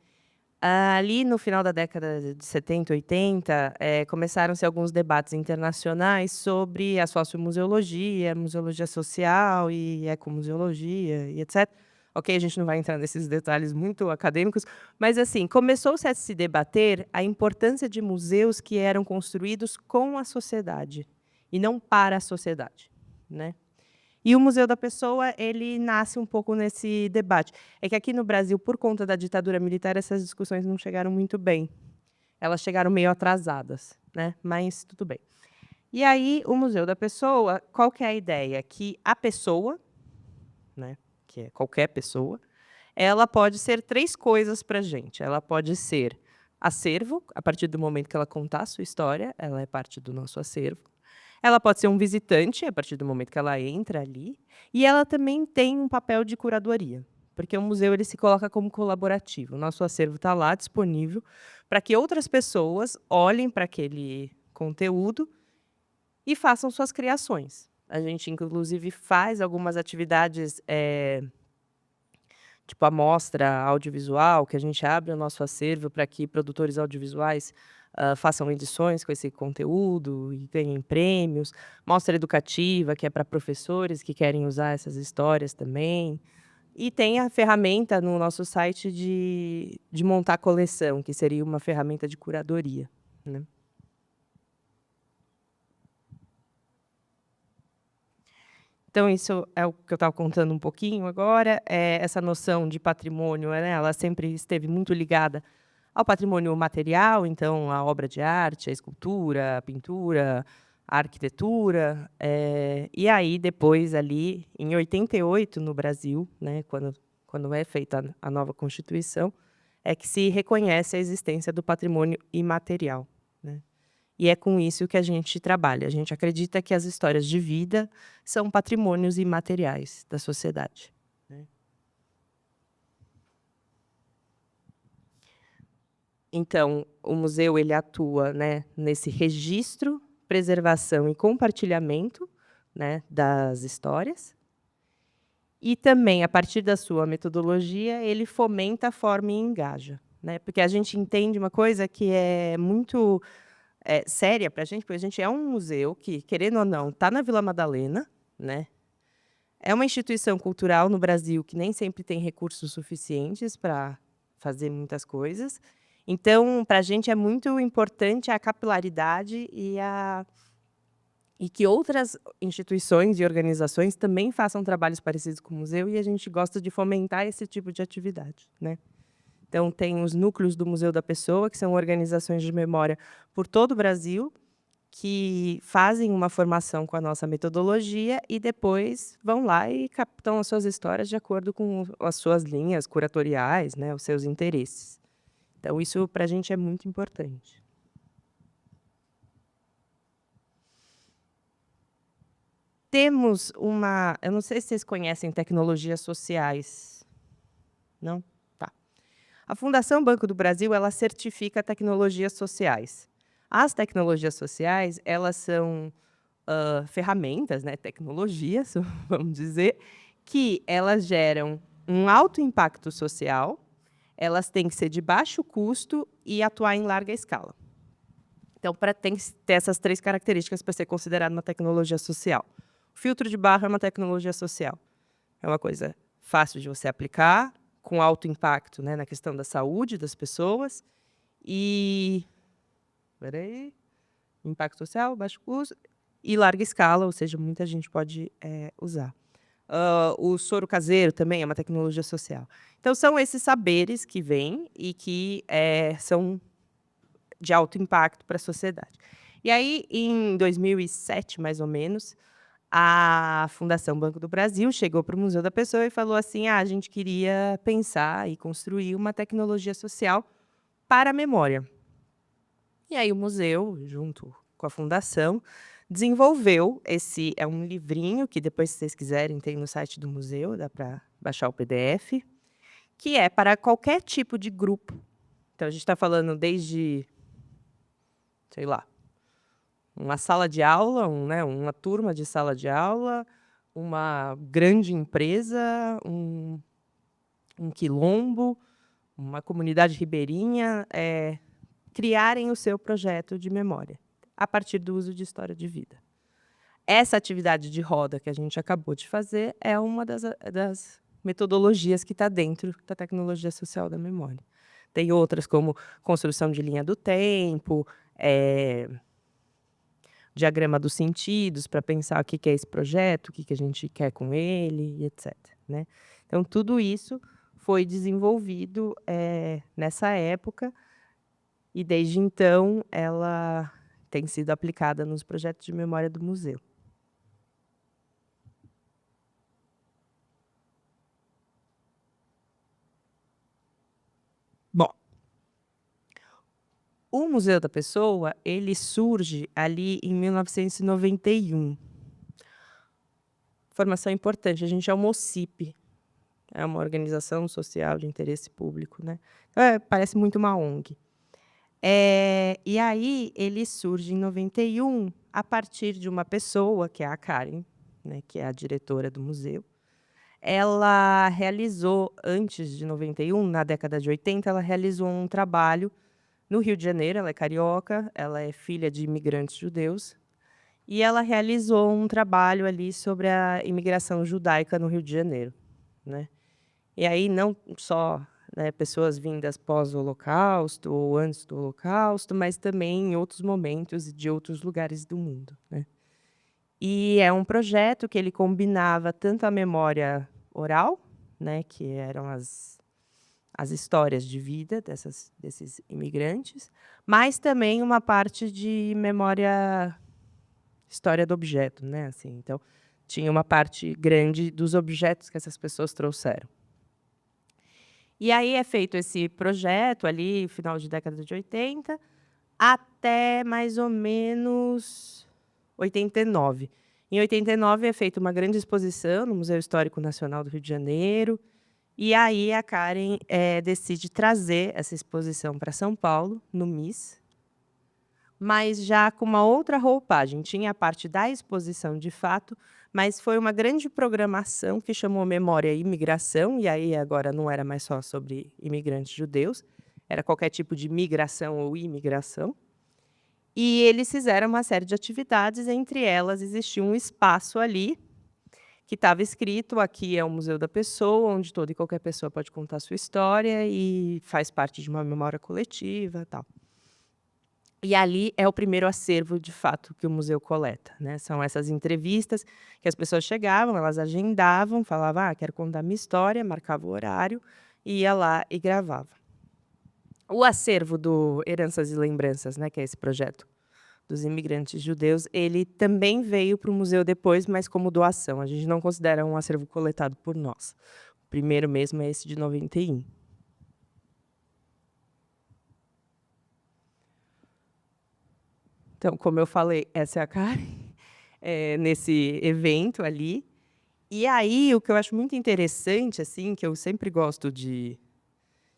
Speaker 2: Ali no final da década de 70, 80, começaram-se alguns debates internacionais sobre a sociomuseologia, museologia social e ecomuseologia e etc. Ok, a gente não vai entrar nesses detalhes muito acadêmicos, mas assim, começou-se a se debater a importância de museus que eram construídos com a sociedade e não para a sociedade, né? E o Museu da Pessoa, ele nasce um pouco nesse debate. É que aqui no Brasil, por conta da ditadura militar, essas discussões não chegaram muito bem. Elas chegaram meio atrasadas, né? Mas tudo bem. E aí, o Museu da Pessoa, qual que é a ideia? Que a pessoa, né, que é qualquer pessoa, ela pode ser 3 coisas para a gente. Ela pode ser acervo, a partir do momento que ela contar a sua história, ela é parte do nosso acervo. Ela pode ser um visitante, a partir do momento que ela entra ali, e ela também tem um papel de curadoria, porque o museu ele se coloca como colaborativo. O nosso acervo está lá disponível para que outras pessoas olhem para aquele conteúdo e façam suas criações. A gente, inclusive, faz algumas atividades, tipo a mostra audiovisual, que a gente abre o nosso acervo para que produtores audiovisuais façam edições com esse conteúdo e ganhem prêmios. Mostra educativa, que é para professores que querem usar essas histórias também. E tem a ferramenta no nosso site de montar coleção, que seria uma ferramenta de curadoria, né? Então, isso é o que eu estava contando um pouquinho agora. Essa noção de patrimônio, né, ela sempre esteve muito ligada ao patrimônio material, então a obra de arte, a escultura, a pintura, a arquitetura. E aí, depois, ali, em 88, no Brasil, né, quando é feita a nova Constituição, é que se reconhece a existência do patrimônio imaterial, né? E é com isso que a gente trabalha. A gente acredita que as histórias de vida são patrimônios imateriais da sociedade, né? Então, o museu ele atua, né, nesse registro preservação e compartilhamento, né, das histórias. E também, a partir da sua metodologia, ele fomenta, forma e engaja, né? Porque a gente entende uma coisa que é muito séria para a gente, porque a gente é um museu que, querendo ou não, está na Vila Madalena, né? É uma instituição cultural no Brasil que nem sempre tem recursos suficientes para fazer muitas coisas. Então, para a gente é muito importante a capilaridade e que outras instituições e organizações também façam trabalhos parecidos com o museu, e a gente gosta de fomentar esse tipo de atividade, né? Então, tem os núcleos do Museu da Pessoa, que são organizações de memória por todo o Brasil, que fazem uma formação com a nossa metodologia e depois vão lá e captam as suas histórias de acordo com as suas linhas curatoriais, né, os seus interesses. Então, isso para a gente é muito importante. Temos uma... Eu não sei se vocês conhecem tecnologias sociais. Não? Tá. A Fundação Banco do Brasil, ela certifica tecnologias sociais. As tecnologias sociais, elas são ferramentas, né, tecnologias, vamos dizer, que elas geram um alto impacto social, elas têm que ser de baixo custo e atuar em larga escala. Então, tem que ter essas 3 características para ser considerado uma tecnologia social. O filtro de barro é uma tecnologia social. É uma coisa fácil de você aplicar, com alto impacto, né, na questão da saúde das pessoas e... impacto social, baixo custo e larga escala, ou seja, muita gente pode usar. O soro caseiro também é uma tecnologia social. Então, são esses saberes que vêm e que são de alto impacto para a sociedade. E aí, em 2007, mais ou menos, a Fundação Banco do Brasil chegou para o Museu da Pessoa e falou assim: a gente queria pensar e construir uma tecnologia social para a memória. E aí o museu, junto com a fundação, desenvolveu é um livrinho que depois, se vocês quiserem, tem no site do museu, dá para baixar o PDF, que é para qualquer tipo de grupo. Então, a gente está falando desde, sei lá, uma sala de aula, uma turma de sala de aula, uma grande empresa, um quilombo, uma comunidade ribeirinha, criarem o seu projeto de memória, a partir do uso de história de vida. Essa atividade de roda que a gente acabou de fazer é uma das metodologias que está dentro da tecnologia social da memória. Tem outras, como construção de linha do tempo, diagrama dos sentidos, para pensar o que é esse projeto, o que a gente quer com ele, etc., né? Então, tudo isso foi desenvolvido nessa época, e, desde então, ela tem sido aplicada nos projetos de memória do museu. Bom, o Museu da Pessoa, ele surge ali em 1991. Informação importante, a gente é uma OCIP, é uma organização social de interesse público, né? Parece muito uma ONG. E aí ele surge em 91 a partir de uma pessoa, que é a Karen, né, que é a diretora do museu. Ela realizou, antes de 91, na década de 80, ela realizou um trabalho no Rio de Janeiro. Ela é carioca, ela é filha de imigrantes judeus, e ela realizou um trabalho ali sobre a imigração judaica no Rio de Janeiro, né? E aí não só, né, pessoas vindas pós-Holocausto ou antes do Holocausto, mas também em outros momentos e de outros lugares do mundo, né? E é um projeto que ele combinava tanto a memória oral, né, que eram as histórias de vida desses imigrantes, mas também uma parte de memória, história do objeto, né? Assim, então, tinha uma parte grande dos objetos que essas pessoas trouxeram. E aí é feito esse projeto ali, final de década de 80, até mais ou menos 89. Em 89 é feita uma grande exposição no Museu Histórico Nacional do Rio de Janeiro, e aí a Karen decide trazer essa exposição para São Paulo, no MIS, mas já com uma outra roupagem. Tinha a parte da exposição de fato, mas foi uma grande programação que chamou Memória e Imigração, e aí agora não era mais só sobre imigrantes judeus, era qualquer tipo de migração ou imigração. E eles fizeram uma série de atividades, entre elas existia um espaço ali que estava escrito: aqui é o Museu da Pessoa, onde toda e qualquer pessoa pode contar a sua história e faz parte de uma memória coletiva, tal. E ali é o primeiro acervo, de fato, que o museu coleta, né? São essas entrevistas que as pessoas chegavam, elas agendavam, falavam: quero contar minha história, marcava o horário, ia lá e gravava. O acervo do Heranças e Lembranças, né, que é esse projeto dos imigrantes judeus, ele também veio para o museu depois, mas como doação. A gente não considera um acervo coletado por nós. O primeiro mesmo é esse de 91. Então, como eu falei, essa é a Karen, nesse evento ali. E aí, o que eu acho muito interessante, assim, que eu sempre gosto de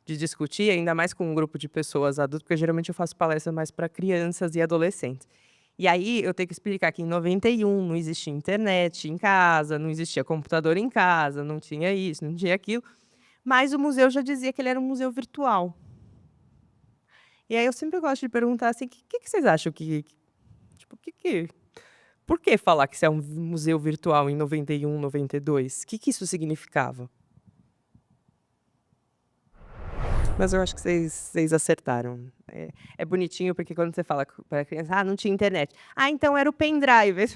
Speaker 2: discutir, ainda mais com um grupo de pessoas adultas, porque geralmente eu faço palestra mais para crianças e adolescentes. E aí, eu tenho que explicar que em 91 não existia internet em casa, não existia computador em casa, não tinha isso, não tinha aquilo, mas o museu já dizia que ele era um museu virtual. E aí eu sempre gosto de perguntar assim: o que vocês acham tipo, por que falar que isso é um museu virtual em 91, 92? O que isso significava? Mas eu acho que vocês acertaram. É bonitinho, porque quando você fala para a criança: não tinha internet. Então era o pendrive.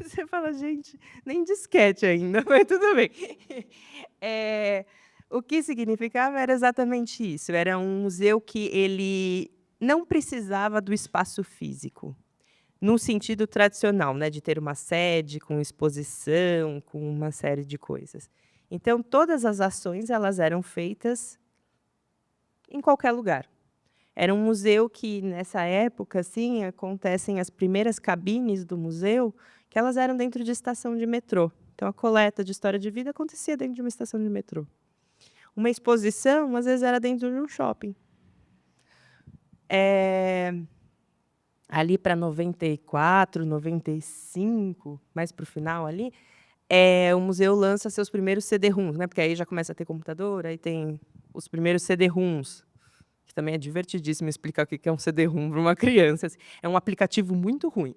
Speaker 2: Você fala: gente, nem disquete ainda, mas tudo bem. O que significava era exatamente isso. Era um museu que ele não precisava do espaço físico, no sentido tradicional, né, de ter uma sede com exposição, com uma série de coisas. Então, todas as ações elas eram feitas em qualquer lugar. Era um museu que, nessa época, assim, acontecem as primeiras cabines do museu, que elas eram dentro de estação de metrô. Então, a coleta de história de vida acontecia dentro de uma estação de metrô. Uma exposição, às vezes, era dentro de um shopping. Ali para 94, 95, mais para o final ali, o museu lança seus primeiros CD-ROMs, né? Porque aí já começa a ter computador, aí tem os primeiros CD-ROMs, que também é divertidíssimo explicar o que é um CD-ROM para uma criança. Assim. É um aplicativo muito ruim.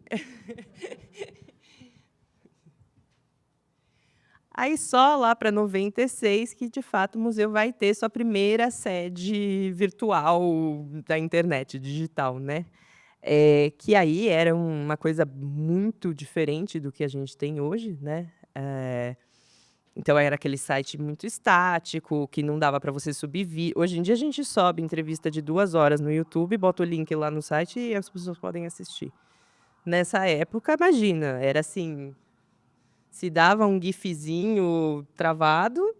Speaker 2: Aí só lá para 96 que, de fato, o museu vai ter sua primeira sede virtual da internet, digital, né? Que aí era uma coisa muito diferente do que a gente tem hoje, né? Então era aquele site muito estático, que não dava para você subir vídeo. Hoje em dia a gente sobe entrevista de 2 horas no YouTube, bota o link lá no site e as pessoas podem assistir. Nessa época, imagina, era assim, se dava um gifzinho travado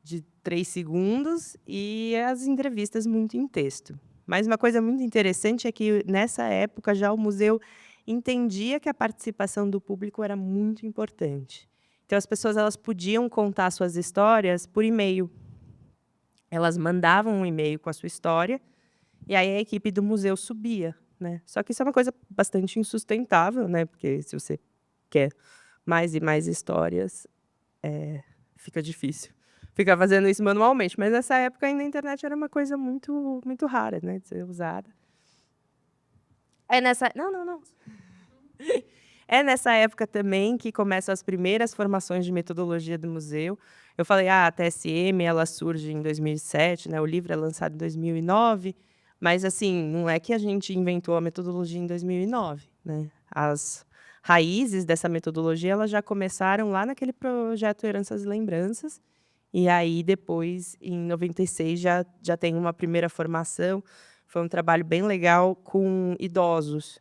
Speaker 2: de 3 segundos e as entrevistas muito em texto. Mas uma coisa muito interessante é que, nessa época, já o museu entendia que a participação do público era muito importante. Então, as pessoas elas podiam contar suas histórias por e-mail. Elas mandavam um e-mail com a sua história e aí a equipe do museu subia, né? Só que isso é uma coisa bastante insustentável, né? Porque se você quer mais e mais histórias, fica difícil. Ficar fazendo isso manualmente. Mas nessa época ainda a internet era uma coisa muito, muito rara, né, de ser usada. Não. É nessa época também que começam as primeiras formações de metodologia do museu. Eu falei, a TSM ela surge em 2007, né? O livro é lançado em 2009, mas assim, não é que a gente inventou a metodologia em 2009, né? As raízes dessa metodologia elas já começaram lá naquele projeto Heranças e Lembranças, e aí depois, em 96, já tem uma primeira formação. Foi um trabalho bem legal com idosos.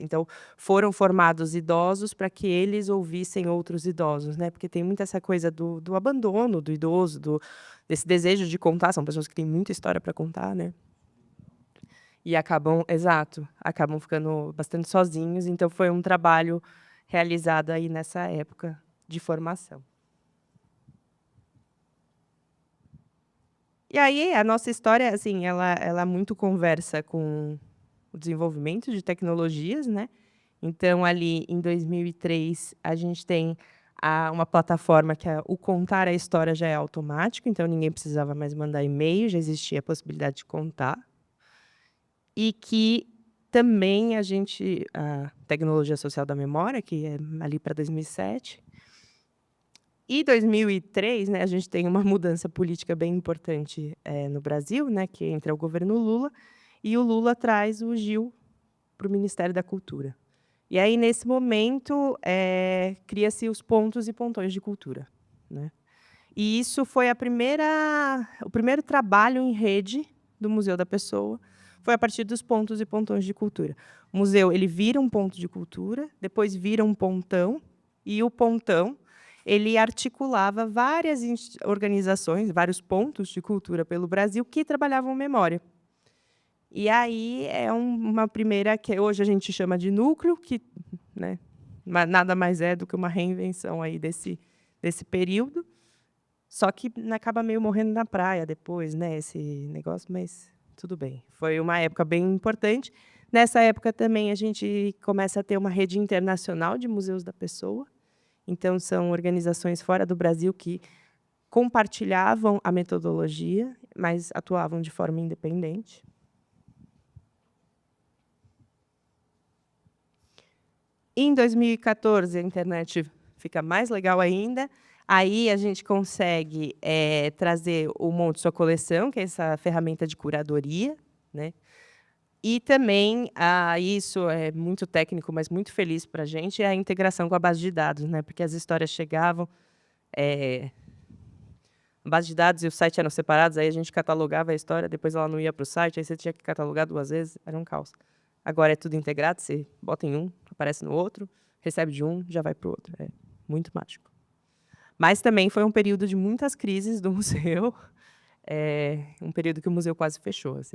Speaker 2: Então, foram formados idosos para que eles ouvissem outros idosos, né? Porque tem muito essa coisa do abandono do idoso, desse desejo de contar. São pessoas que têm muita história para contar, né? E acabam ficando bastante sozinhos. Então, foi um trabalho realizado aí nessa época de formação. E aí, a nossa história, assim, ela muito conversa com o desenvolvimento de tecnologias, né? Então, ali em 2003, a gente tem uma plataforma que o contar a história já é automático, então ninguém precisava mais mandar e-mail, já existia a possibilidade de contar. E que também a tecnologia social da memória, que é ali para 2007. E 2003, né, a gente tem uma mudança política bem importante no Brasil, né, que entra o governo Lula, e o Lula traz o Gil para o Ministério da Cultura. E aí, nesse momento, cria-se os pontos e pontões de cultura, né? E isso foi o primeiro trabalho em rede do Museu da Pessoa, foi a partir dos pontos e pontões de cultura. O museu ele vira um ponto de cultura, depois vira um pontão, e o pontão ele articulava várias organizações, vários pontos de cultura pelo Brasil que trabalhavam memória. E aí é uma primeira que hoje a gente chama de núcleo, que, né, nada mais é do que uma reinvenção aí desse período, só que acaba meio morrendo na praia depois, né, esse negócio, mas tudo bem. Foi uma época bem importante. Nessa época também a gente começa a ter uma rede internacional de museus da pessoa. Então, são organizações fora do Brasil que compartilhavam a metodologia, mas atuavam de forma independente. Em 2014, a internet fica mais legal ainda. Aí a gente consegue trazer o Monte Sua Coleção, que é essa ferramenta de curadoria, né? E também, isso é muito técnico, mas muito feliz para a gente, é a integração com a base de dados, né? Porque as histórias chegavam, a base de dados e o site eram separados, aí a gente catalogava a história, depois ela não ia para o site, aí você tinha que catalogar 2 vezes, era um caos. Agora é tudo integrado, você bota em um, aparece no outro, recebe de um, já vai para o outro. É muito mágico. Mas também foi um período de muitas crises do museu, um período que o museu quase fechou, assim.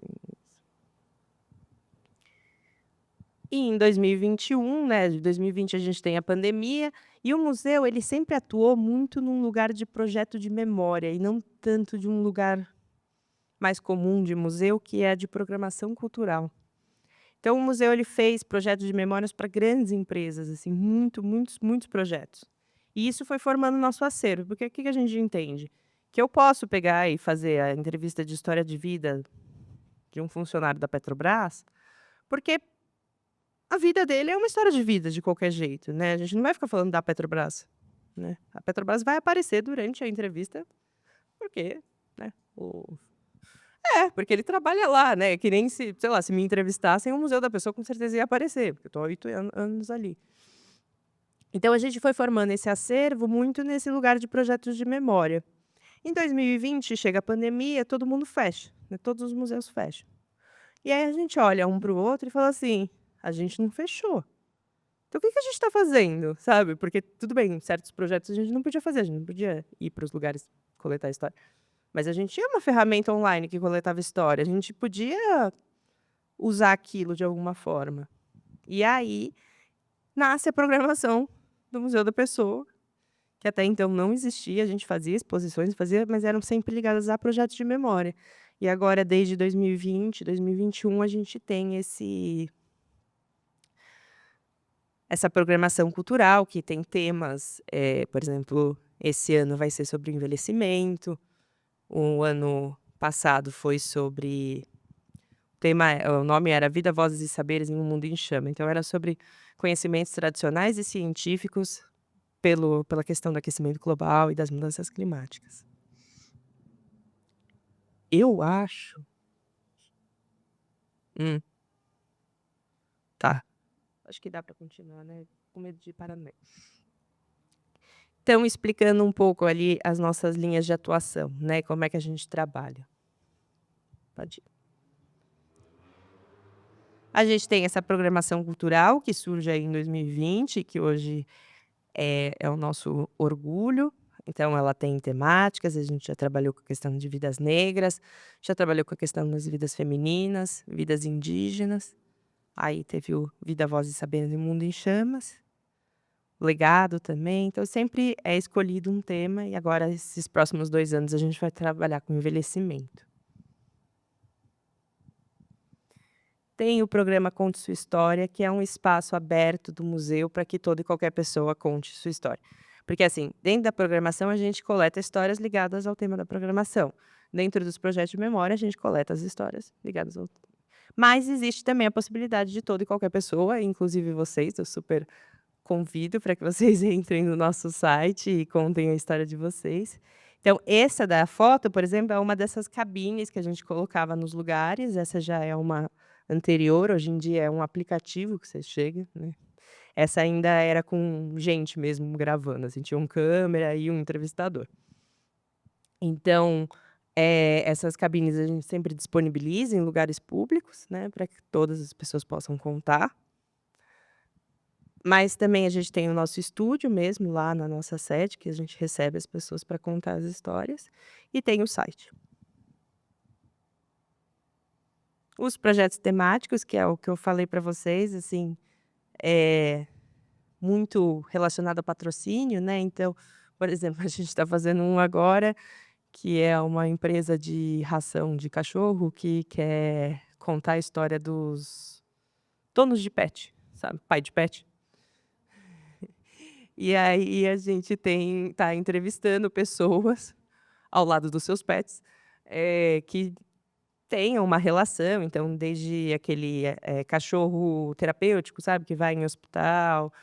Speaker 2: E em 2021, né, de 2020 a gente tem a pandemia, e o museu ele sempre atuou muito num lugar de projeto de memória, e não tanto de um lugar mais comum de museu, que é de programação cultural. Então, o museu ele fez projetos de memórias para grandes empresas, assim, muitos projetos. E isso foi formando o nosso acervo, porque o que a gente entende? Que eu posso pegar e fazer a entrevista de história de vida de um funcionário da Petrobras, porque a vida dele é uma história de vida, de qualquer jeito, né? A gente não vai ficar falando da Petrobras, né? A Petrobras vai aparecer durante a entrevista, porque, né, porque ele trabalha lá, né? Que nem se, sei lá, se me entrevistassem, o Museu da Pessoa com certeza ia aparecer, porque eu estou há 8 anos ali. Então, a gente foi formando esse acervo muito nesse lugar de projetos de memória. Em 2020, chega a pandemia, todo mundo fecha, né? Todos os museus fecham. E aí a gente olha um para o outro e fala assim, a gente não fechou. Então, o que a gente está fazendo, sabe? Porque, tudo bem, certos projetos a gente não podia fazer, a gente não podia ir para os lugares coletar história. Mas a gente tinha uma ferramenta online que coletava história, a gente podia usar aquilo de alguma forma. E aí nasce a programação do Museu da Pessoa, que até então não existia, a gente fazia exposições, mas eram sempre ligadas a projetos de memória. E agora, desde 2020, 2021, a gente tem essa programação cultural, que tem temas, por exemplo, esse ano vai ser sobre envelhecimento, o ano passado foi sobre... O nome era Vida, Vozes e Saberes em um Mundo em Chama. Então, era sobre conhecimentos tradicionais e científicos pela questão do aquecimento global e das mudanças climáticas. Eu acho... Tá. Acho que dá para continuar, né? Com medo de parar no meio. Então, explicando um pouco ali as nossas linhas de atuação, né? Como é que a gente trabalha. Pode ir. A gente tem essa programação cultural que surge aí em 2020, que hoje é o nosso orgulho. Então, ela tem temáticas, a gente já trabalhou com a questão de vidas negras, já trabalhou com a questão das vidas femininas, vidas indígenas. Aí teve o Vida, Voz e Saberes em Mundo em Chamas. Legado também. Então, sempre é escolhido um tema, e agora, esses próximos 2 anos, a gente vai trabalhar com envelhecimento. tem o programa Conte Sua História, que é um espaço aberto do museu para que toda e qualquer pessoa conte sua história. Porque, assim, dentro da programação, a gente coleta histórias ligadas ao tema da programação. Dentro dos projetos de memória, a gente coleta as histórias ligadas ao. Mas existe também a possibilidade de toda e qualquer pessoa, inclusive vocês, eu super convido para que vocês entrem no nosso site e contem a história de vocês. Então, essa da foto, por exemplo, é uma dessas cabines que a gente colocava nos lugares. Essa já é uma anterior, hoje em dia é um aplicativo que você chega, né? Essa ainda era com gente mesmo gravando, assim, tinha uma câmera e um entrevistador. Então, essas cabines a gente sempre disponibiliza em lugares públicos, né, para que todas as pessoas possam contar. Mas também a gente tem o nosso estúdio mesmo lá na nossa sede, que a gente recebe as pessoas para contar as histórias, e tem o site. Os projetos temáticos, que é o que eu falei para vocês, assim, é muito relacionado a patrocínio, né? Então, por exemplo, a gente está fazendo um agora, que é uma empresa de ração de cachorro que quer contar a história dos donos de pet, sabe? Pai de pet. E aí a gente tá entrevistando pessoas ao lado dos seus pets, que tenham uma relação, então desde aquele cachorro terapêutico, sabe, que vai em hospital,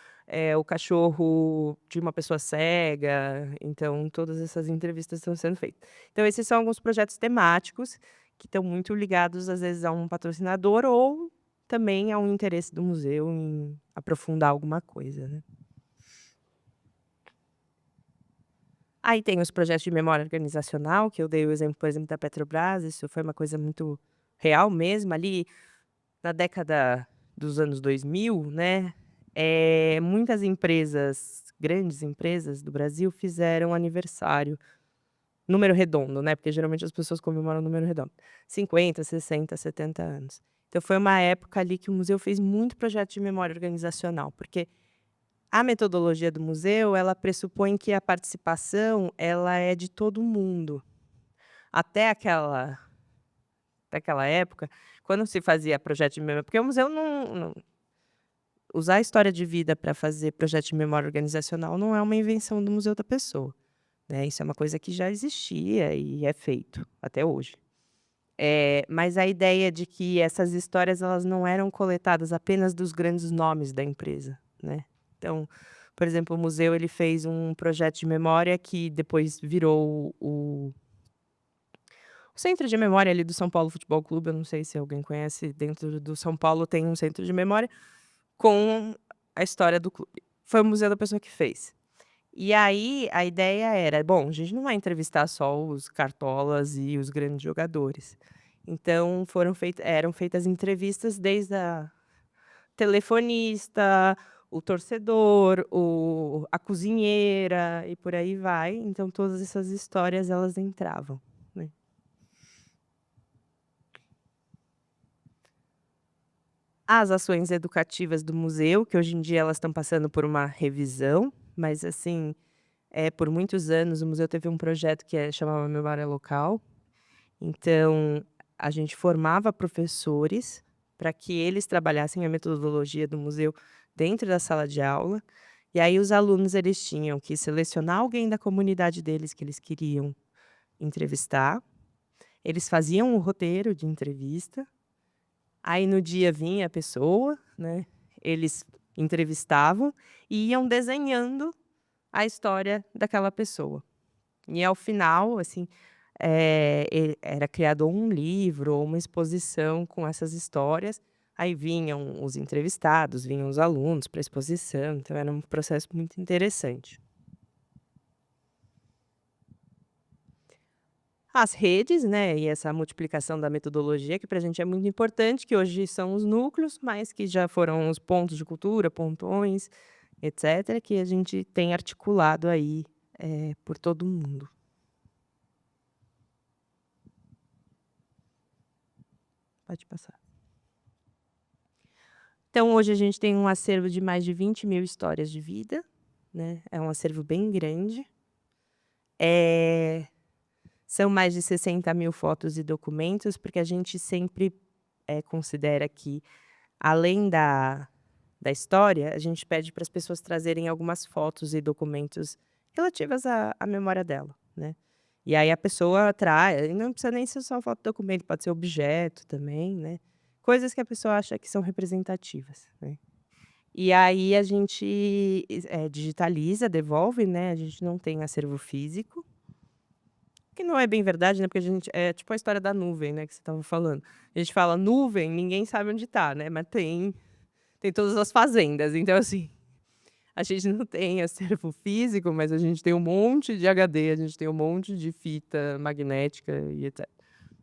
Speaker 2: o cachorro de uma pessoa cega, então todas essas entrevistas estão sendo feitas. Então esses são alguns projetos temáticos que estão muito ligados, às vezes, a um patrocinador ou também a um interesse do museu em aprofundar alguma coisa, né? Aí tem os projetos de memória organizacional, que eu dei o exemplo, por exemplo, da Petrobras, isso foi uma coisa muito real mesmo, ali na década dos anos 2000, né, muitas empresas, grandes empresas do Brasil fizeram aniversário, número redondo, né, porque geralmente as pessoas comemoram número redondo, 50, 60, 70 anos. Então foi uma época ali que o museu fez muito projeto de memória organizacional, porque a metodologia do museu, ela pressupõe que a participação, ela é de todo mundo. Até aquela época, quando se fazia projeto de memória, porque o museu não usar a história de vida para fazer projeto de memória organizacional não é uma invenção do Museu da Pessoa, né? Isso é uma coisa que já existia e é feito até hoje. Mas a ideia de que essas histórias elas não eram coletadas apenas dos grandes nomes da empresa, né? Então, por exemplo, o museu ele fez um projeto de memória que depois virou o Centro de Memória ali do São Paulo Futebol Clube, eu não sei se alguém conhece, dentro do São Paulo tem um centro de memória com a história do clube. Foi o Museu da Pessoa que fez. E aí a ideia era, bom, a gente não vai entrevistar só os cartolas e os grandes jogadores. Então eram feitas entrevistas desde a telefonista, o torcedor, a cozinheira e por aí vai. Então todas essas histórias elas entravam, né? As ações educativas do museu, que hoje em dia elas estão passando por uma revisão, mas assim, por muitos anos o museu teve um projeto que chamava Memória Local. Então, a gente formava professores para que eles trabalhassem a metodologia do museu dentro da sala de aula. E aí os alunos eles tinham que selecionar alguém da comunidade deles que eles queriam entrevistar. Eles faziam um roteiro de entrevista. Aí no dia vinha a pessoa, né? Eles entrevistavam e iam desenhando a história daquela pessoa. E ao final, assim, era criado um livro ou uma exposição com essas histórias. Aí vinham os entrevistados, vinham os alunos para a exposição. Então era um processo muito interessante. As redes, né, e essa multiplicação da metodologia, que para a gente é muito importante, que hoje são os núcleos, mas que já foram os pontos de cultura, pontões, etc., que a gente tem articulado aí por todo o mundo. Pode passar. Então, hoje a gente tem um acervo de mais de 20.000 histórias de vida, né? É um acervo bem grande. São mais de 60.000 fotos e documentos, porque a gente sempre considera que, além da história, a gente pede para as pessoas trazerem algumas fotos e documentos relativas à memória dela, né? E aí a pessoa traz, e não precisa nem ser só foto e documento, pode ser objeto também, né? Coisas que a pessoa acha que são representativas, né? E aí a gente digitaliza, devolve, né? A gente não tem acervo físico, que não é bem verdade, né? Porque a gente é tipo a história da nuvem, né? Que você estava falando. A gente fala nuvem, ninguém sabe onde tá, né? Mas tem todas as fazendas. Então, assim, a gente não tem acervo físico, mas a gente tem um monte de HD, a gente tem um monte de fita magnética e etc.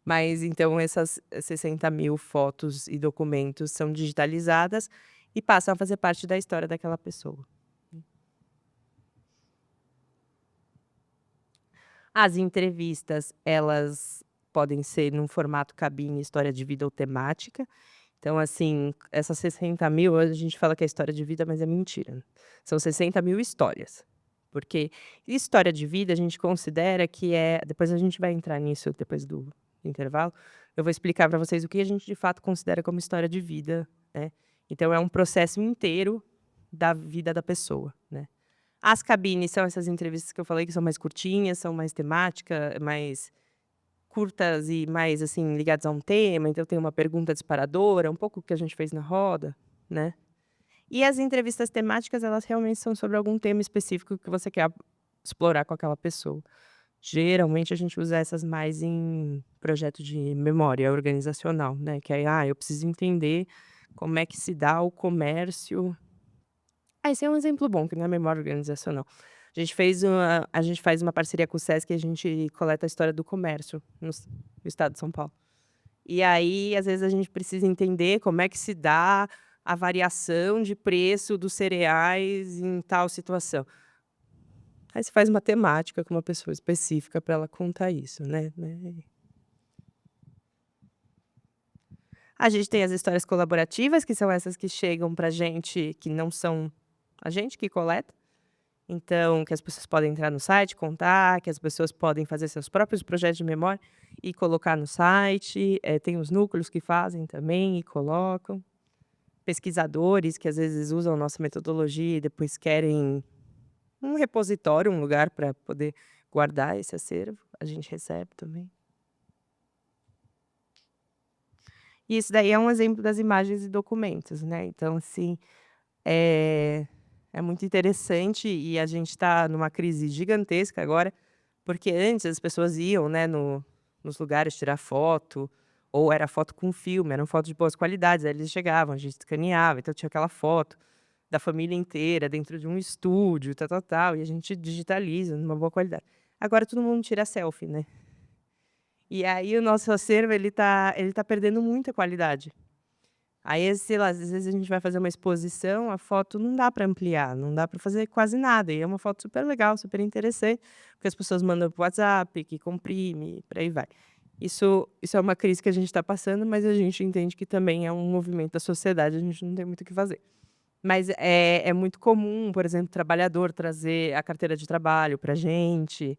Speaker 2: Mas então essas 60.000 fotos e documentos são digitalizadas e passam a fazer parte da história daquela pessoa. As entrevistas, elas podem ser num formato cabine, história de vida ou temática. Então, assim, essas 60.000, a gente fala que é história de vida, mas é mentira, né? São 60.000 histórias. Porque história de vida a gente considera que é. Depois a gente vai entrar nisso depois do intervalo. Eu vou explicar para vocês o que a gente de fato considera como história de vida, né? Então, é um processo inteiro da vida da pessoa, né? As cabines são essas entrevistas que eu falei que são mais curtinhas, são mais temática, mais curtas e mais, assim, ligadas a um tema. Então tem uma pergunta disparadora, um pouco o que a gente fez na roda, né? E as entrevistas temáticas, elas realmente são sobre algum tema específico que você quer explorar com aquela pessoa. Geralmente a gente usa essas mais em projeto de memória organizacional, né? Que aí, eu preciso entender como é que se dá o comércio. Esse é um exemplo bom, que não é memória organizacional. A gente faz uma parceria com o Sesc e a gente coleta a história do comércio no estado de São Paulo. E aí, às vezes, a gente precisa entender como é que se dá a variação de preço dos cereais em tal situação. Aí você faz uma temática com uma pessoa específica para ela contar isso, né? A gente tem as histórias colaborativas, que são essas que chegam pra gente, que não são a gente que coleta. Então, que as pessoas podem entrar no site, contar, que as pessoas podem fazer seus próprios projetos de memória e colocar no site. Tem os núcleos que fazem também e colocam. Pesquisadores que às vezes usam nossa metodologia e depois querem um repositório, um lugar para poder guardar esse acervo. A gente recebe também. E isso daí é um exemplo das imagens e documentos, né? Então, assim, é muito interessante e a gente está numa crise gigantesca agora, porque antes as pessoas iam, né, nos lugares tirar foto, ou era foto com filme, eram fotos de boas qualidades, aí eles chegavam, a gente escaneava, então tinha aquela foto da família inteira dentro de um estúdio, tal, e a gente digitaliza numa boa qualidade. Agora todo mundo tira selfie, né? E aí o nosso acervo, ele tá perdendo muita qualidade. Aí, sei lá, às vezes a gente vai fazer uma exposição, a foto não dá para ampliar, não dá para fazer quase nada. E é uma foto super legal, super interessante, porque as pessoas mandam para o WhatsApp, que comprime, por aí vai. Isso é uma crise que a gente está passando, mas a gente entende que também é um movimento da sociedade, a gente não tem muito o que fazer. Mas é muito comum, por exemplo, trabalhador trazer a carteira de trabalho para a gente,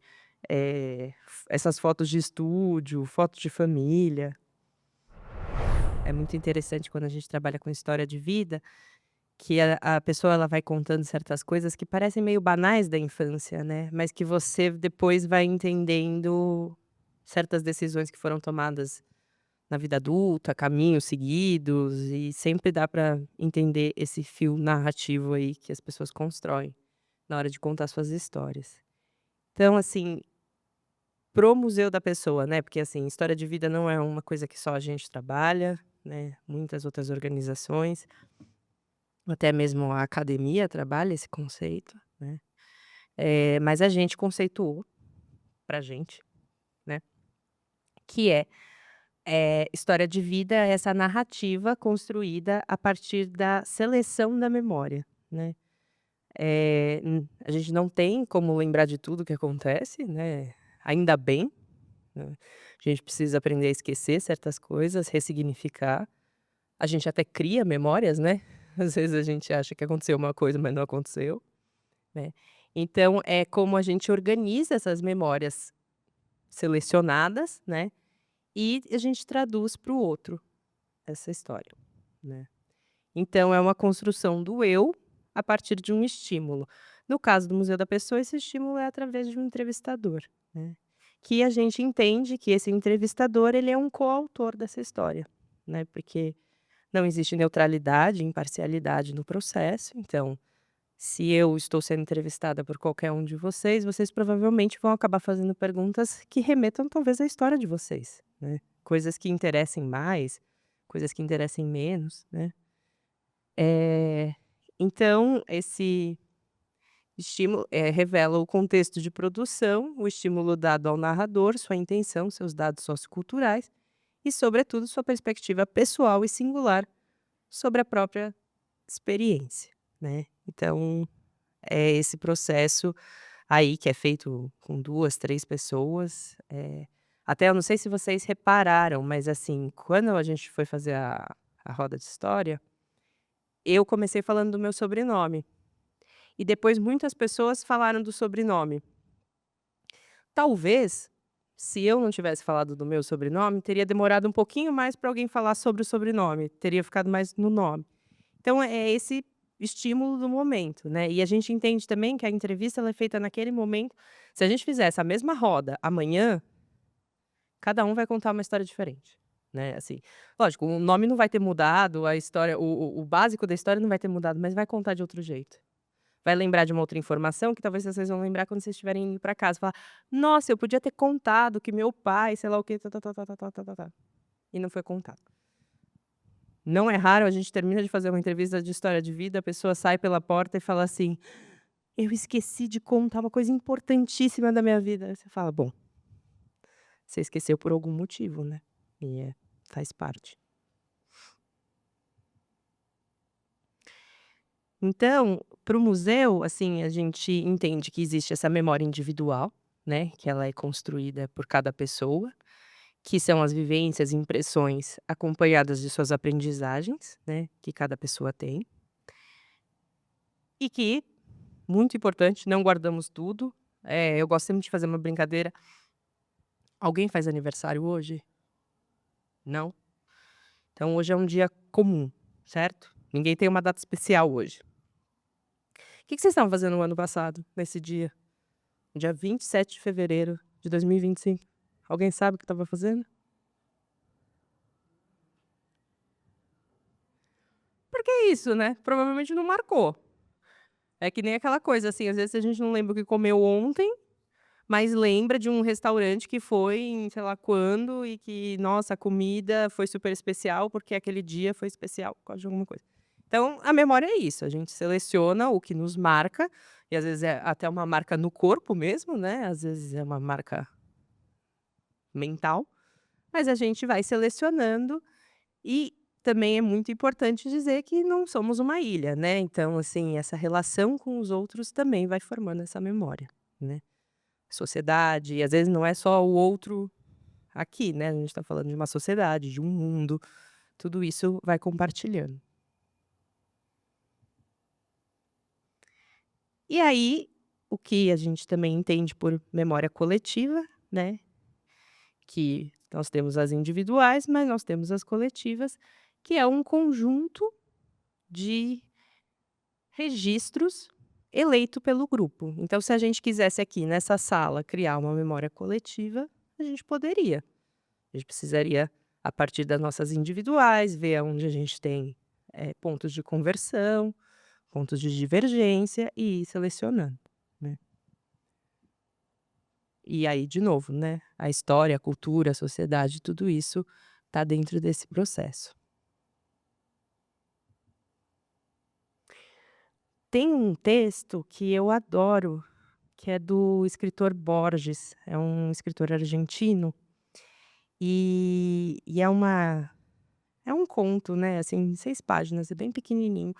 Speaker 2: essas fotos de estúdio, fotos de família. É muito interessante quando a gente trabalha com história de vida, que a pessoa ela vai contando certas coisas que parecem meio banais da infância, né? Mas que você depois vai entendendo certas decisões que foram tomadas na vida adulta, caminhos seguidos, e sempre dá para entender esse fio narrativo aí que as pessoas constroem na hora de contar suas histórias. Então, assim, pro museu da pessoa, né? Porque assim, história de vida não é uma coisa que só a gente trabalha, né? Muitas outras organizações, até mesmo a academia trabalha esse conceito, né? Mas a gente conceituou pra gente, né? Que história de vida é essa narrativa construída a partir da seleção da memória, né? A gente não tem como lembrar de tudo que acontece, né? Ainda bem, né? A gente precisa aprender a esquecer certas coisas, ressignificar. A gente até cria memórias, né? Às vezes a gente acha que aconteceu uma coisa, mas não aconteceu, né? Então, é como a gente organiza essas memórias selecionadas, né? E a gente traduz para o outro, essa história, né. Então é uma construção do eu a partir de um estímulo. No caso do Museu da Pessoa, esse estímulo é através de um entrevistador, né, que a gente entende que esse entrevistador, ele é um coautor dessa história, né, porque não existe neutralidade, imparcialidade no processo, então, se eu estou sendo entrevistada por qualquer um de vocês, vocês provavelmente vão acabar fazendo perguntas que remetam talvez à história de vocês, né, coisas que interessem mais, coisas que interessem menos, né. Então esse estímulo, revela o contexto de produção, o estímulo dado ao narrador, sua intenção, seus dados socioculturais e, sobretudo, sua perspectiva pessoal e singular sobre a própria experiência, né. Então, é esse processo aí que é feito com 2, 3 pessoas, até eu não sei se vocês repararam, mas, assim, quando a gente foi fazer a roda de história, eu comecei falando do meu sobrenome, e depois muitas pessoas falaram do sobrenome. Talvez, se eu não tivesse falado do meu sobrenome, teria demorado um pouquinho mais para alguém falar sobre o sobrenome, teria ficado mais no nome. Então é esse estímulo do momento, né, e a gente entende também que a entrevista ela é feita naquele momento. Se a gente fizesse a mesma roda amanhã, cada um vai contar uma história diferente, né, assim. Lógico, o nome não vai ter mudado, a história o básico da história não vai ter mudado, mas vai contar de outro jeito. Vai lembrar de uma outra informação que talvez vocês vão lembrar quando vocês estiverem indo para casa, falar: "Nossa, eu podia ter contado que meu pai, sei lá o quê, tá-tá-tá-tá-tá-tá-tá-tá", e não foi contado. Não é raro a gente termina de fazer uma entrevista de história de vida, a pessoa sai pela porta e fala assim: "Eu esqueci de contar uma coisa importantíssima da minha vida". Aí você fala: "Bom, você esqueceu por algum motivo, né, e faz parte". Então, para o museu, assim, a gente entende que existe essa memória individual, né, que ela é construída por cada pessoa, que são as vivências e impressões acompanhadas de suas aprendizagens, né, que cada pessoa tem. E que, muito importante, não guardamos tudo. Eu gosto sempre de fazer uma brincadeira. Alguém faz aniversário hoje? Não? Então hoje é um dia comum, certo? Ninguém tem uma data especial hoje. O que vocês estavam fazendo no ano passado, nesse dia? Dia 27 de fevereiro de 2025. Alguém sabe o que estava fazendo? Porque é isso, né, provavelmente não marcou. É que nem aquela coisa, assim, às vezes a gente não lembra o que comeu ontem, mas lembra de um restaurante que foi em sei lá quando e que, nossa, a comida foi super especial, porque aquele dia foi especial por causa de alguma coisa. Então, a memória é isso, a gente seleciona o que nos marca, e às vezes é até uma marca no corpo mesmo, né, às vezes é uma marca mental, mas a gente vai selecionando e também é muito importante dizer que não somos uma ilha, né, então, assim, essa relação com os outros também vai formando essa memória, né. Sociedade, e às vezes não é só o outro aqui, né, a gente está falando de uma sociedade, de um mundo, tudo isso vai compartilhando. E aí, o que a gente também entende por memória coletiva, né, que nós temos as individuais, mas nós temos as coletivas, que é um conjunto de registros eleito pelo grupo. Então, se a gente quisesse aqui nessa sala criar uma memória coletiva, a gente poderia. A gente precisaria, a partir das nossas individuais, ver aonde a gente tem pontos de conversão, pontos de divergência e ir selecionando, né. E aí, de novo, né, a história, a cultura, a sociedade, tudo isso está dentro desse processo. Tem um texto que eu adoro, que é do escritor Borges, é um escritor argentino, e é um conto, né, assim, 6 páginas, é bem pequenininho,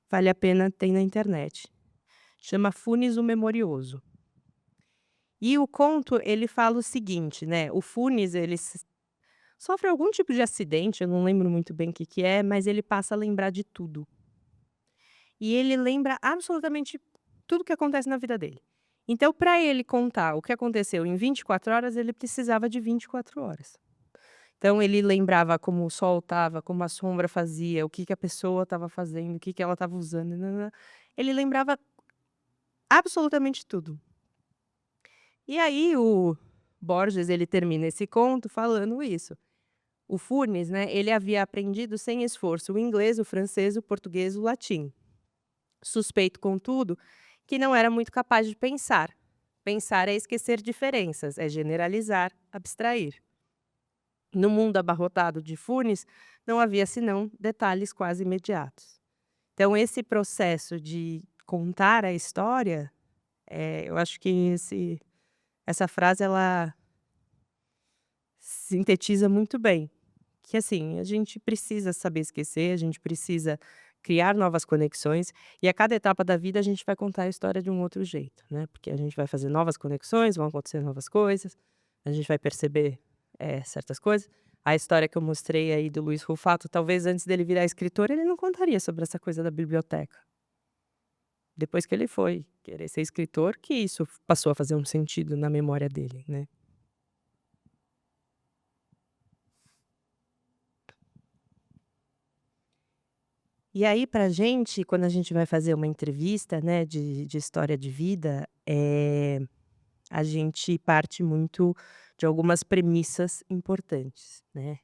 Speaker 2: vale a pena, tem na internet. Chama Funes o Memorioso. E o conto, ele fala o seguinte, né, o Funes, ele sofre algum tipo de acidente, eu não lembro muito bem o que que é, mas ele passa a lembrar de tudo. E ele lembra absolutamente tudo que acontece na vida dele. Então, para ele contar o que aconteceu em 24 horas, ele precisava de 24 horas. Então ele lembrava como o sol estava, como a sombra fazia, o que a pessoa estava fazendo, o que ela estava usando, nã-nã-nã. Ele lembrava absolutamente tudo. E aí o Borges, ele termina esse conto falando isso. O Furnes, né, ele havia aprendido sem esforço o inglês, o francês, o português, o latim. Suspeito, contudo, que não era muito capaz de pensar. Pensar é esquecer diferenças, é generalizar, abstrair. No mundo abarrotado de Furnes, não havia senão detalhes quase imediatos. Então, esse processo de contar a história, eu acho que essa frase ela sintetiza muito bem. Que assim, a gente precisa saber esquecer, a gente precisa criar novas conexões, e a cada etapa da vida a gente vai contar a história de um outro jeito, né? Porque a gente vai fazer novas conexões, vão acontecer novas coisas, a gente vai perceber certas coisas. A história que eu mostrei aí do Luiz Rufato, talvez antes dele virar escritor, ele não contaria sobre essa coisa da biblioteca. Depois que ele foi querer ser escritor, que isso passou a fazer um sentido na memória dele, né? E aí, pra gente, quando a gente vai fazer uma entrevista, né, de história de vida, a gente parte muito de algumas premissas importantes, né.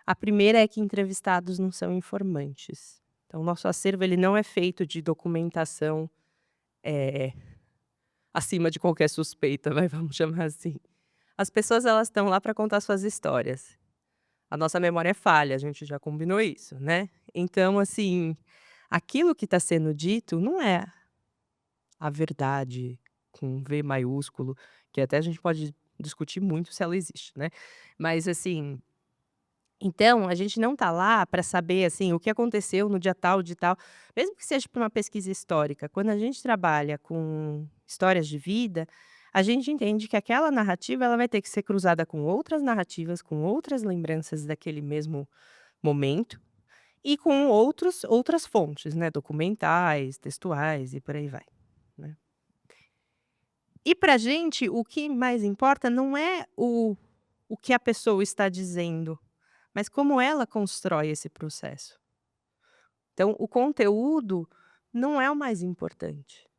Speaker 2: A primeira é que entrevistados não são informantes. Então, o nosso acervo ele não é feito de documentação, acima de qualquer suspeita, vai, vamos chamar assim. As pessoas elas estão lá para contar suas histórias. A nossa memória é falha, a gente já combinou isso, né. Então, assim, aquilo que está sendo dito não é a verdade com V maiúsculo, que até a gente pode discutir muito se ela existe, né. Mas, assim, então a gente não está lá para saber, assim, o que aconteceu no dia tal de tal, mesmo que seja para uma pesquisa histórica. Quando a gente trabalha com histórias de vida, a gente entende que aquela narrativa ela vai ter que ser cruzada com outras narrativas, com outras lembranças daquele mesmo momento e com outras fontes, né, documentais, textuais e por aí vai, né. E pra gente, o que mais importa não é o que a pessoa está dizendo, mas como ela constrói esse processo. Então, o conteúdo não é o mais importante.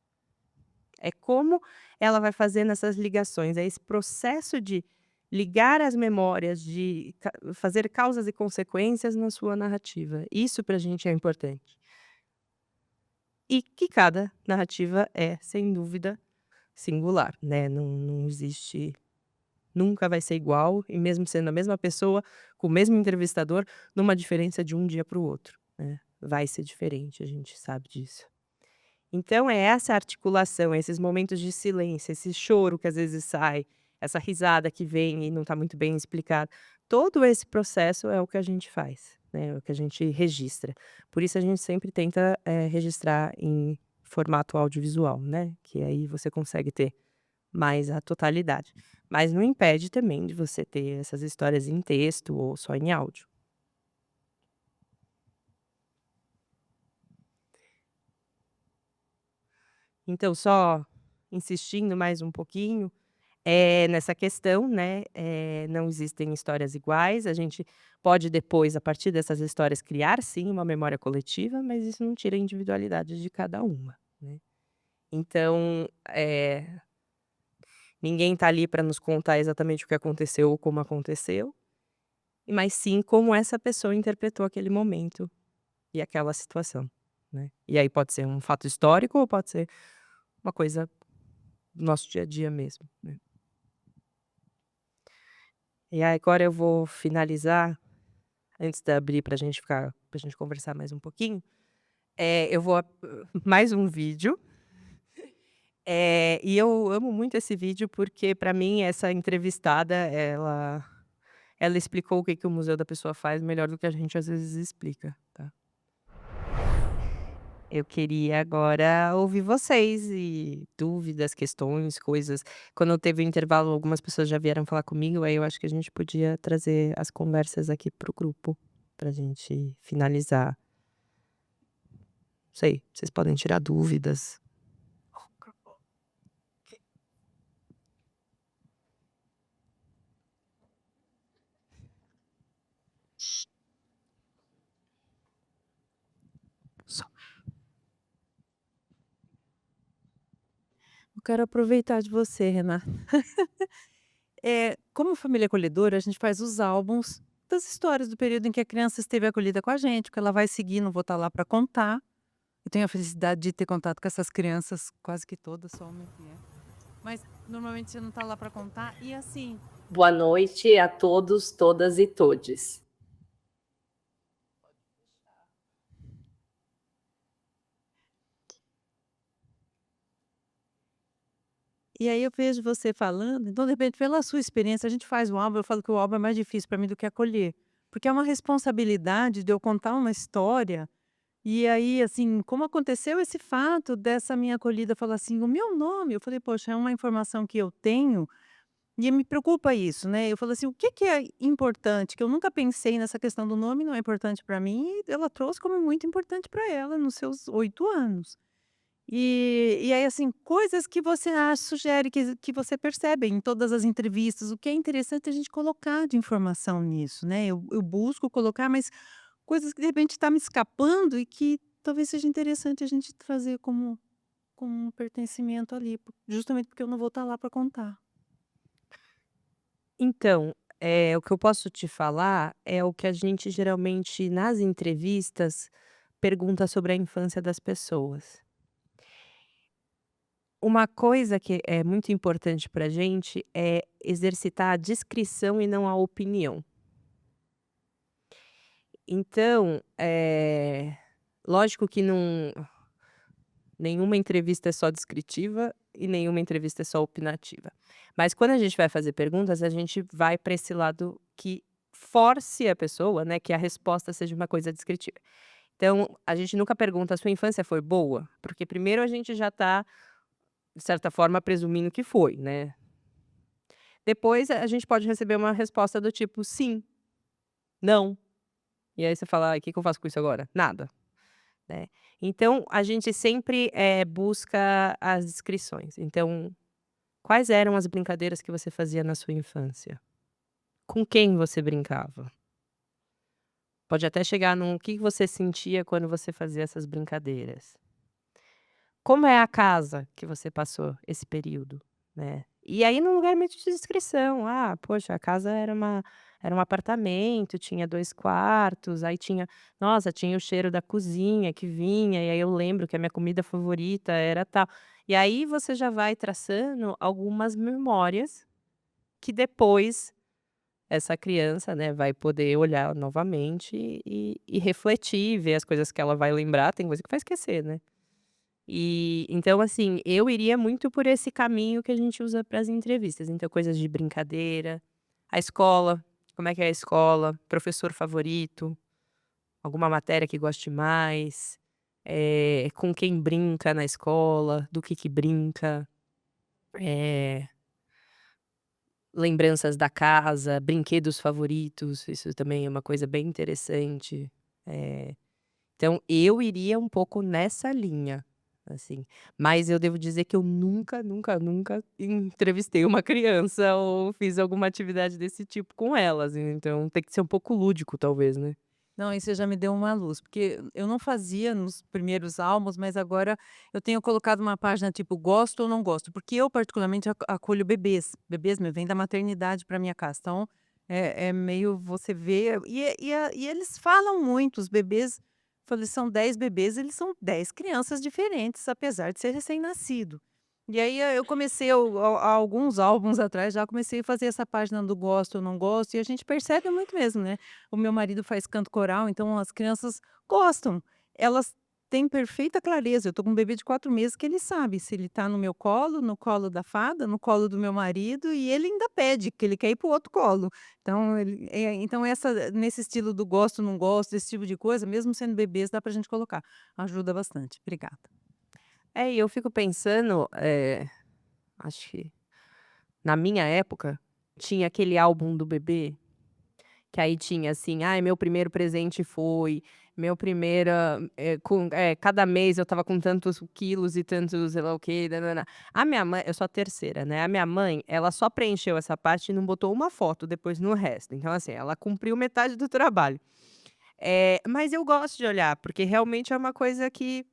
Speaker 2: É como ela vai fazendo essas ligações, é esse processo de ligar as memórias, de fazer causas e consequências na sua narrativa. Isso pra gente é importante. E que cada narrativa é, sem dúvida, singular, né, não existe nunca vai ser igual, e mesmo sendo a mesma pessoa, com o mesmo entrevistador, numa diferença de um dia para o outro, né. Vai ser diferente, a gente sabe disso. Então é essa articulação, esses momentos de silêncio, esse choro que às vezes sai, essa risada que vem e não está muito bem explicado, todo esse processo é o que a gente faz, né, é o que a gente registra. Por isso a gente sempre tenta, registrar em formato audiovisual, né, que aí você consegue ter mais a totalidade. Mas não impede também de você ter essas histórias em texto ou só em áudio. Então, só insistindo mais um pouquinho, nessa questão, né, não existem histórias iguais, a gente pode depois, a partir dessas histórias, criar sim uma memória coletiva, mas isso não tira a individualidade de cada uma, né. Então, ninguém está ali para nos contar exatamente o que aconteceu ou como aconteceu, mas sim como essa pessoa interpretou aquele momento e aquela situação, né. E aí pode ser um fato histórico ou pode ser uma coisa do nosso dia a dia mesmo, né. E aí agora eu vou finalizar, antes de abrir para a gente conversar mais um pouquinho, eu vou mais um vídeo, e eu amo muito esse vídeo, porque para mim essa entrevistada ela explicou o que que o Museu da Pessoa faz melhor do que a gente às vezes explica, tá. Eu queria agora ouvir vocês e dúvidas, questões, coisas. Quando teve o intervalo, algumas pessoas já vieram falar comigo, aí eu acho que a gente podia trazer as conversas aqui para o grupo, pra gente finalizar. Não sei, vocês podem tirar dúvidas.
Speaker 5: quero aproveitar de você, Renata. Como família acolhedora, a gente faz os álbuns das histórias do período em que a criança esteve acolhida com a gente, porque ela vai seguir, não vou estar lá para contar. Eu tenho a felicidade de ter contato com essas crianças, quase que todas, só uma que é. Mas normalmente você não está lá para contar. E assim,
Speaker 18: Boa noite a todos, todas e todes.
Speaker 5: e aí eu vejo você falando, então de repente, pela sua experiência, a gente faz um álbum, eu falo que o álbum é mais difícil para mim do que acolher, porque é uma responsabilidade de eu contar uma história. E aí, assim, como aconteceu esse fato dessa minha acolhida falar assim, o meu nome, eu falei, poxa, é uma informação que eu tenho e me preocupa isso, né? Eu falei assim, o que que é importante? Que eu nunca pensei nessa questão do nome, não é importante para mim, e ela trouxe como muito importante para ela nos seus 8 anos. E aí, assim, coisas que você acha, sugere, que você percebe em todas as entrevistas, o que é interessante a gente colocar de informação nisso, né? Eu busco colocar, mas coisas que de repente está me escapando e que talvez seja interessante a gente trazer como um pertencimento ali, justamente porque eu não vou estar lá para contar.
Speaker 2: Então, o que eu posso te falar é o que a gente geralmente nas entrevistas pergunta sobre a infância das pessoas. Uma coisa que é muito importante pra gente é exercitar a descrição e não a opinião. Então, lógico que nenhuma entrevista é só descritiva e nenhuma entrevista é só opinativa. Mas quando a gente vai fazer perguntas, a gente vai para esse lado que force a pessoa, né, que a resposta seja uma coisa descritiva. Então, a gente nunca pergunta: "A sua infância foi boa?", porque primeiro a gente já está, de certa forma, presumindo que foi, né. Depois a gente pode receber uma resposta do tipo: "Sim", "Não", e aí você fala: "Ai, que eu faço com isso agora?". Nada. Né. Então a gente sempre, busca as descrições. Então, quais eram as brincadeiras que você fazia na sua infância? Com quem você brincava? Pode até chegar num o que você sentia quando você fazia essas brincadeiras. Como é a casa que você passou esse período, né. E aí num lugar muito de descrição, poxa, a casa era um apartamento, tinha 2 quartos, aí tinha o cheiro da cozinha que vinha, e aí eu lembro que a minha comida favorita era tal. E aí você já vai traçando algumas memórias que depois essa criança, né, vai poder olhar novamente e refletir, ver as coisas que ela vai lembrar, tem coisa que vai esquecer, né. E então, assim, eu iria muito por esse caminho que a gente usa para as entrevistas, então coisas de brincadeira, a escola, como é que é a escola, professor favorito, alguma matéria que goste mais, com quem brinca na escola, do que brinca, eh, lembranças da casa, brinquedos favoritos, isso também é uma coisa bem interessante. Eh, então eu iria um pouco nessa linha. Assim, mas eu devo dizer que eu nunca, nunca, nunca entrevistei uma criança ou fiz alguma atividade desse tipo com elas, então tem que ser um pouco lúdico talvez, né.
Speaker 5: Não, aí você já me deu uma luz, porque eu não fazia nos primeiros álbuns, mas agora eu tenho colocado uma página tipo gosto ou não gosto, porque eu particularmente acolho bebês. Bebês me vêm da maternidade para minha casa, então é meio você vê e eles falam muito, os bebês, falei, são 10 bebês, eles são 10 crianças diferentes, apesar de ser recém-nascido. E aí eu comecei há alguns álbuns atrás, já comecei a fazer essa página do gosto ou não gosto, e a gente percebe muito mesmo, né. O meu marido faz canto coral, então as crianças gostam. Elas têm perfeita clareza. Eu tô com um bebê de 4 meses que ele sabe se ele tá no meu colo, no colo da fada, no colo do meu marido, e ele ainda pede, que ele quer ir para o outro colo. Então então essa nesse estilo do gosto, não gosto, esse tipo de coisa, mesmo sendo bebês, dá pra gente colocar. Ajuda bastante. Obrigada.
Speaker 2: E eu fico pensando, acho que na minha época, tinha aquele álbum do bebê, que aí tinha assim: "Ai, meu primeiro presente foi, meu primeira, cada mês eu estava com tantos quilos e tantos sei lá o quê, nã-nã-nã". A minha mãe eu sou a terceira, né, a minha mãe, ela só preencheu essa parte e não botou uma foto depois no resto, então assim, ela cumpriu metade do trabalho. Mas eu gosto de olhar, porque realmente é uma coisa que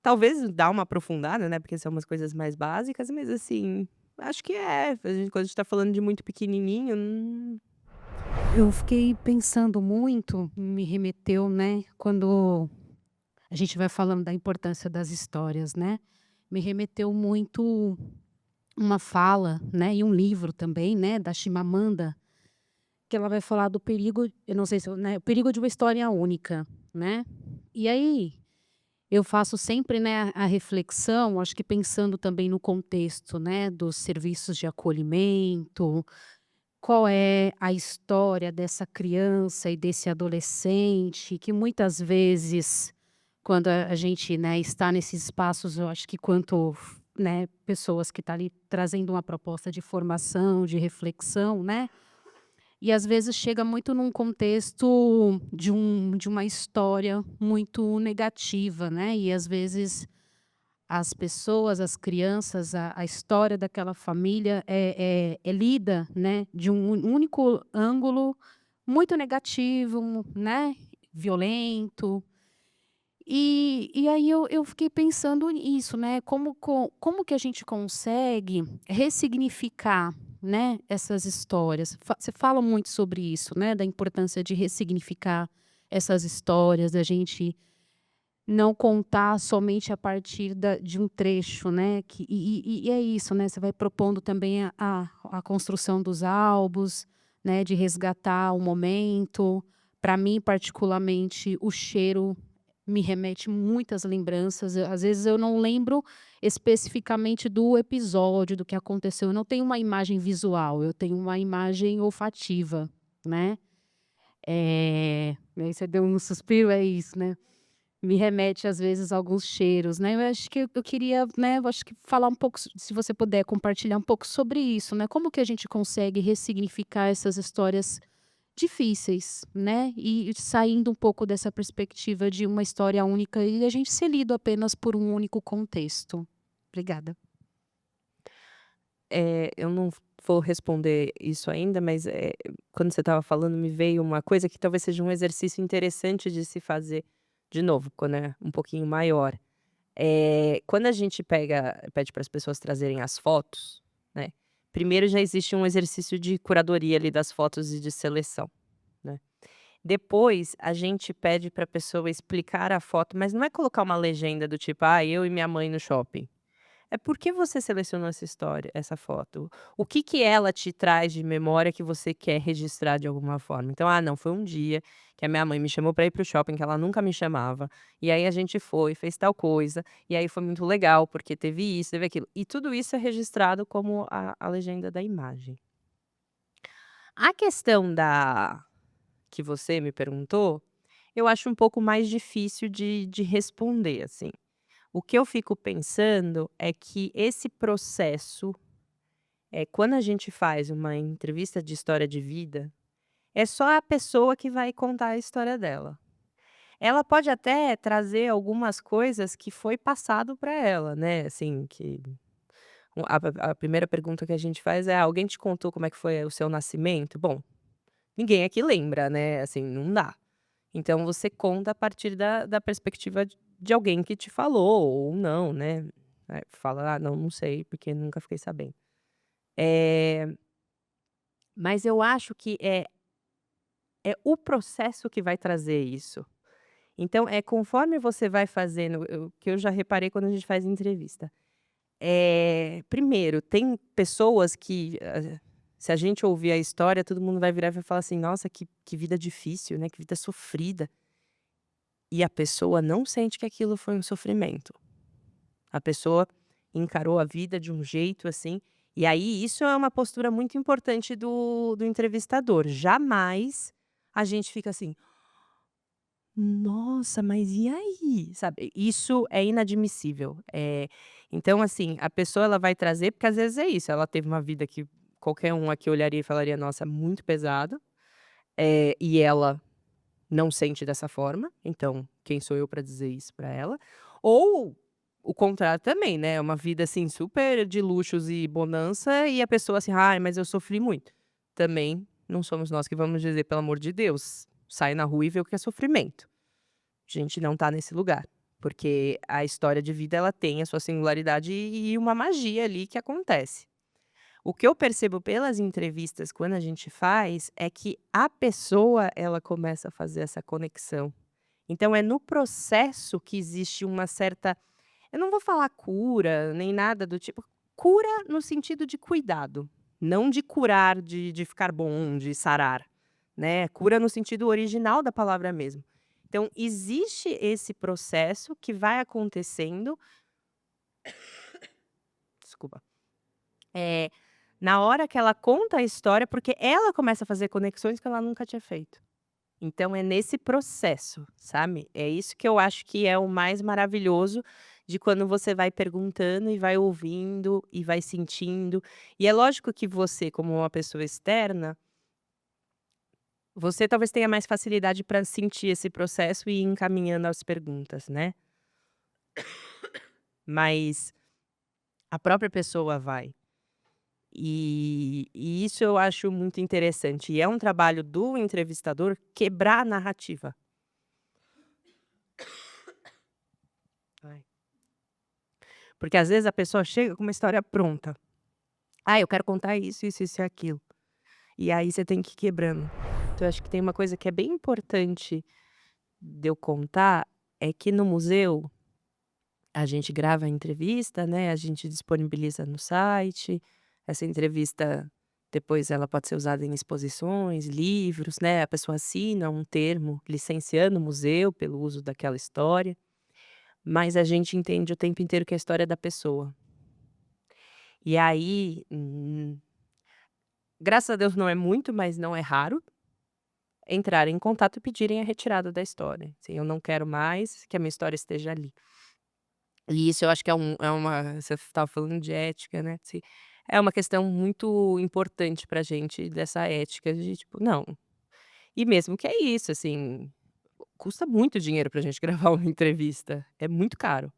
Speaker 2: Talvez dar uma aprofundada, né, porque são umas coisas mais básicas, mas assim, acho que quando a gente tá falando de muito pequenininho,
Speaker 17: Eu fiquei pensando muito, me remeteu, né, quando a gente vai falando da importância das histórias, né, me remeteu muito uma fala, né, e um livro também, né, da Chimamanda, que ela vai falar do perigo, eu não sei se, né, o perigo de uma história única, né. E aí, eu faço sempre, né, a reflexão, acho que pensando também no contexto, né, dos serviços de acolhimento, qual é a história dessa criança e desse adolescente que muitas vezes, quando a gente, né, está nesses espaços, eu acho que quanto, né, pessoas que estão ali trazendo uma proposta de formação, de reflexão, né, e às vezes chega muito num contexto de uma história muito negativa, né, e às vezes as pessoas, as crianças, a história daquela família é lida, né, de um único ângulo muito negativo, né, violento. E aí eu fiquei pensando nisso, né, como que a gente consegue ressignificar, né, essas histórias. Você fala muito sobre isso, né, da importância de ressignificar essas histórias, da gente não contar somente a partir de um trecho, né, e é isso, né, você vai propondo também a construção dos álbuns, né, de resgatar o momento. Para mim, particularmente, o cheiro me remete muitas lembranças. Às vezes eu não lembro especificamente do episódio, do que aconteceu, eu não tenho uma imagem visual, eu tenho uma imagem olfativa, né. Aí você deu um suspiro, é isso, né. Me remete às vezes a alguns cheiros, né. Eu acho que eu queria, né, eu acho que falar um pouco, se você puder compartilhar um pouco sobre isso, né, como que a gente consegue ressignificar essas histórias difíceis, né, e saindo um pouco dessa perspectiva de uma história única e a gente ser lido apenas por um único contexto. Obrigada.
Speaker 2: Eu não vou responder isso ainda, mas, quando você estava falando, me veio uma coisa que talvez seja um exercício interessante de se fazer, de novo, quando é um pouquinho maior. Quando a gente pede para as pessoas trazerem as fotos, né, primeiro já existe um exercício de curadoria ali das fotos e de seleção, né. Depois a gente pede para a pessoa explicar a foto, mas não é colocar uma legenda do tipo: "Ah, eu e minha mãe no shopping". É por que você selecionou essa foto? O que que ela te traz de memória que você quer registrar de alguma forma? Então, ah, não, foi um dia que a minha mãe me chamou para ir para o shopping, que ela nunca me chamava, e aí a gente foi, fez tal coisa, e aí foi muito legal, porque teve isso, teve aquilo. E tudo isso é registrado como a legenda da imagem. A questão da que você me perguntou, eu acho um pouco mais difícil de responder, assim. O que eu fico pensando é que esse processo, quando a gente faz uma entrevista de história de vida, é só a pessoa que vai contar a história dela. Ela pode até trazer algumas coisas que foi passado para ela, né, assim, que a primeira pergunta que a gente faz é: "Alguém te contou como é que foi o seu nascimento?". Bom, ninguém aqui lembra, né, assim, não dá. Então você conta a partir da perspectiva de alguém que te falou ou não, né. Fala: "Ah, não sei, porque nunca fiquei sabendo". Eh, mas eu acho que é o processo que vai trazer isso. Então, conforme você vai fazendo, que eu já reparei quando a gente faz entrevista. Primeiro, tem pessoas que, se a gente ouvir a história, todo mundo vai virar e vai falar assim: "Nossa, que vida difícil, né, que vida sofrida". E a pessoa não sente que aquilo foi um sofrimento. A pessoa encarou a vida de um jeito, assim, e aí isso é uma postura muito importante do entrevistador. Jamais a gente fica assim: "Nossa, mas e aí?", sabe, isso é inadmissível. Então, assim, a pessoa ela vai trazer porque às vezes é isso, ela teve uma vida que qualquer um aqui olharia e falaria: "Nossa, muito pesado", e ela não sente dessa forma, então quem sou eu para dizer isso para ela? Ou o contrário também, né, uma vida, assim, super de luxos e bonança e a pessoa assim: "Ai, mas eu sofri muito". Também não somos nós que vamos dizer: "Pelo amor de Deus, sai na rua e vê o que é sofrimento". A gente não tá nesse lugar. porque a história de vida ela tem a sua singularidade e uma magia ali que acontece. O que eu percebo pelas entrevistas quando a gente faz é que a pessoa ela começa a fazer essa conexão. Então é no processo que existe uma certa, eu não vou falar cura, nem nada do tipo, cura no sentido de cuidado, não de curar, de ficar bom, de sarar, né? Cura no sentido original da palavra mesmo. Então, existe esse processo que vai acontecendo. Desculpa. É, na hora que ela conta a história, porque ela começa a fazer conexões que ela nunca tinha feito. Então, é nesse processo, sabe? É isso que eu acho que é o mais maravilhoso de quando você vai perguntando e vai ouvindo e vai sentindo. E é lógico que você, como uma pessoa externa, você talvez tenha mais facilidade para sentir esse processo e ir encaminhando as perguntas, né? Mas a própria pessoa vai. E isso eu acho muito interessante. E é um trabalho do entrevistador quebrar a narrativa. Ai. Porque às vezes a pessoa chega com uma história pronta. Ah, eu quero contar isso, isso, isso e aquilo. E aí você tem que ir quebrando. Então, eu acho que tem uma coisa que é bem importante de eu contar, é que no museu a gente grava a entrevista, né? A gente disponibiliza no site. Essa entrevista depois ela pode ser usada em exposições, livros, né? A pessoa assina um termo licenciando o museu pelo uso daquela história. Mas a gente entende o tempo inteiro que a história é da pessoa. E aí, graças a Deus não é muito, mas não é raro, entrarem em contato e pedirem a retirada da história. Assim, eu não quero mais que a minha história esteja ali. E isso eu acho que é uma. Você estava falando de ética, né? Assim, é uma questão muito importante pra gente, dessa ética de tipo, não. E mesmo que é isso, assim, custa muito dinheiro pra gente gravar uma entrevista. É muito caro.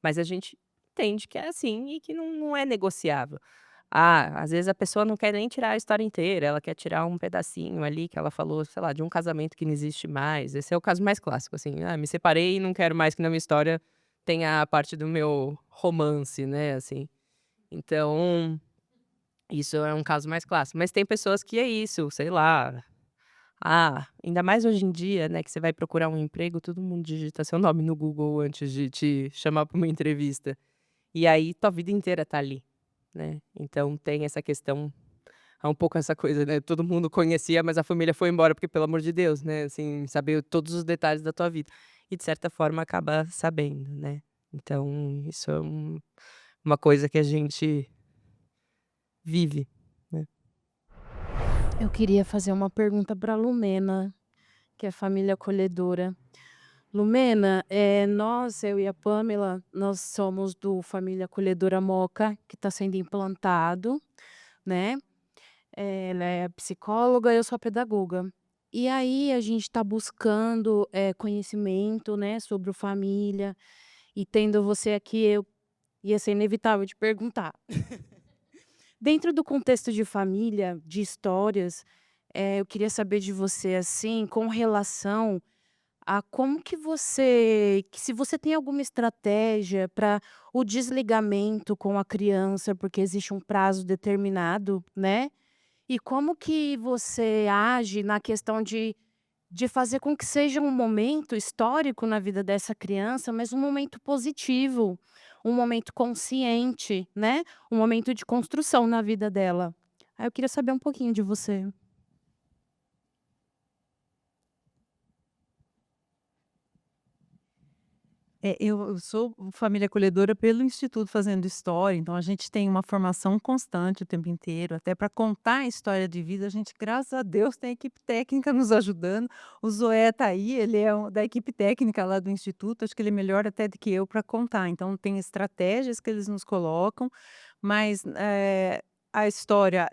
Speaker 2: Mas a gente entende que é assim e que não é negociável. Ah, às vezes a pessoa não quer nem tirar a história inteira, ela quer tirar um pedacinho ali que ela falou, sei lá, de um casamento que não existe mais. Esse é o caso mais clássico, assim. Ah, me separei e não quero mais que na minha história tenha a parte do meu romance, né, assim. Então, isso é um caso mais clássico. Mas tem pessoas que é isso, sei lá. Ah, ainda mais hoje em dia, né, que você vai procurar um emprego, todo mundo digita seu nome no Google antes de te chamar para uma entrevista. E aí tua vida inteira tá ali, né? Então tem essa questão, é um pouco essa coisa, né? Todo mundo conhecia, mas a família foi embora, porque pelo amor de Deus, né? Assim, saber todos os detalhes da tua vida. E de certa forma acaba sabendo, né? Então, isso é uma coisa que a gente vive, né?
Speaker 17: Eu queria fazer uma pergunta para a Lumena, que é família acolhedora. Lumena, nós, eu e a Pamela, nós somos do Família Acolhedora Moca, que está sendo implantado, né? Ela é psicóloga, eu sou a pedagoga. E aí a gente está buscando conhecimento, né, sobre o família. E tendo você aqui, ia ser inevitável de perguntar. Dentro do contexto de família, de histórias, eu queria saber de você, assim, com relação a como que se você tem alguma estratégia para o desligamento com a criança, porque existe um prazo determinado, né? E como que você age na questão de fazer com que seja um momento histórico na vida dessa criança, mas um momento positivo, um momento consciente, né? Um momento de construção na vida dela. Aí eu queria saber um pouquinho de você.
Speaker 5: Eu sou família acolhedora pelo Instituto Fazendo História, então a gente tem uma formação constante o tempo inteiro, até para contar a história de vida, a gente, graças a Deus, tem a equipe técnica nos ajudando. O Zoé está aí, ele é da equipe técnica lá do Instituto, acho que ele é melhor até do que eu para contar. Então, tem estratégias que eles nos colocam, mas a história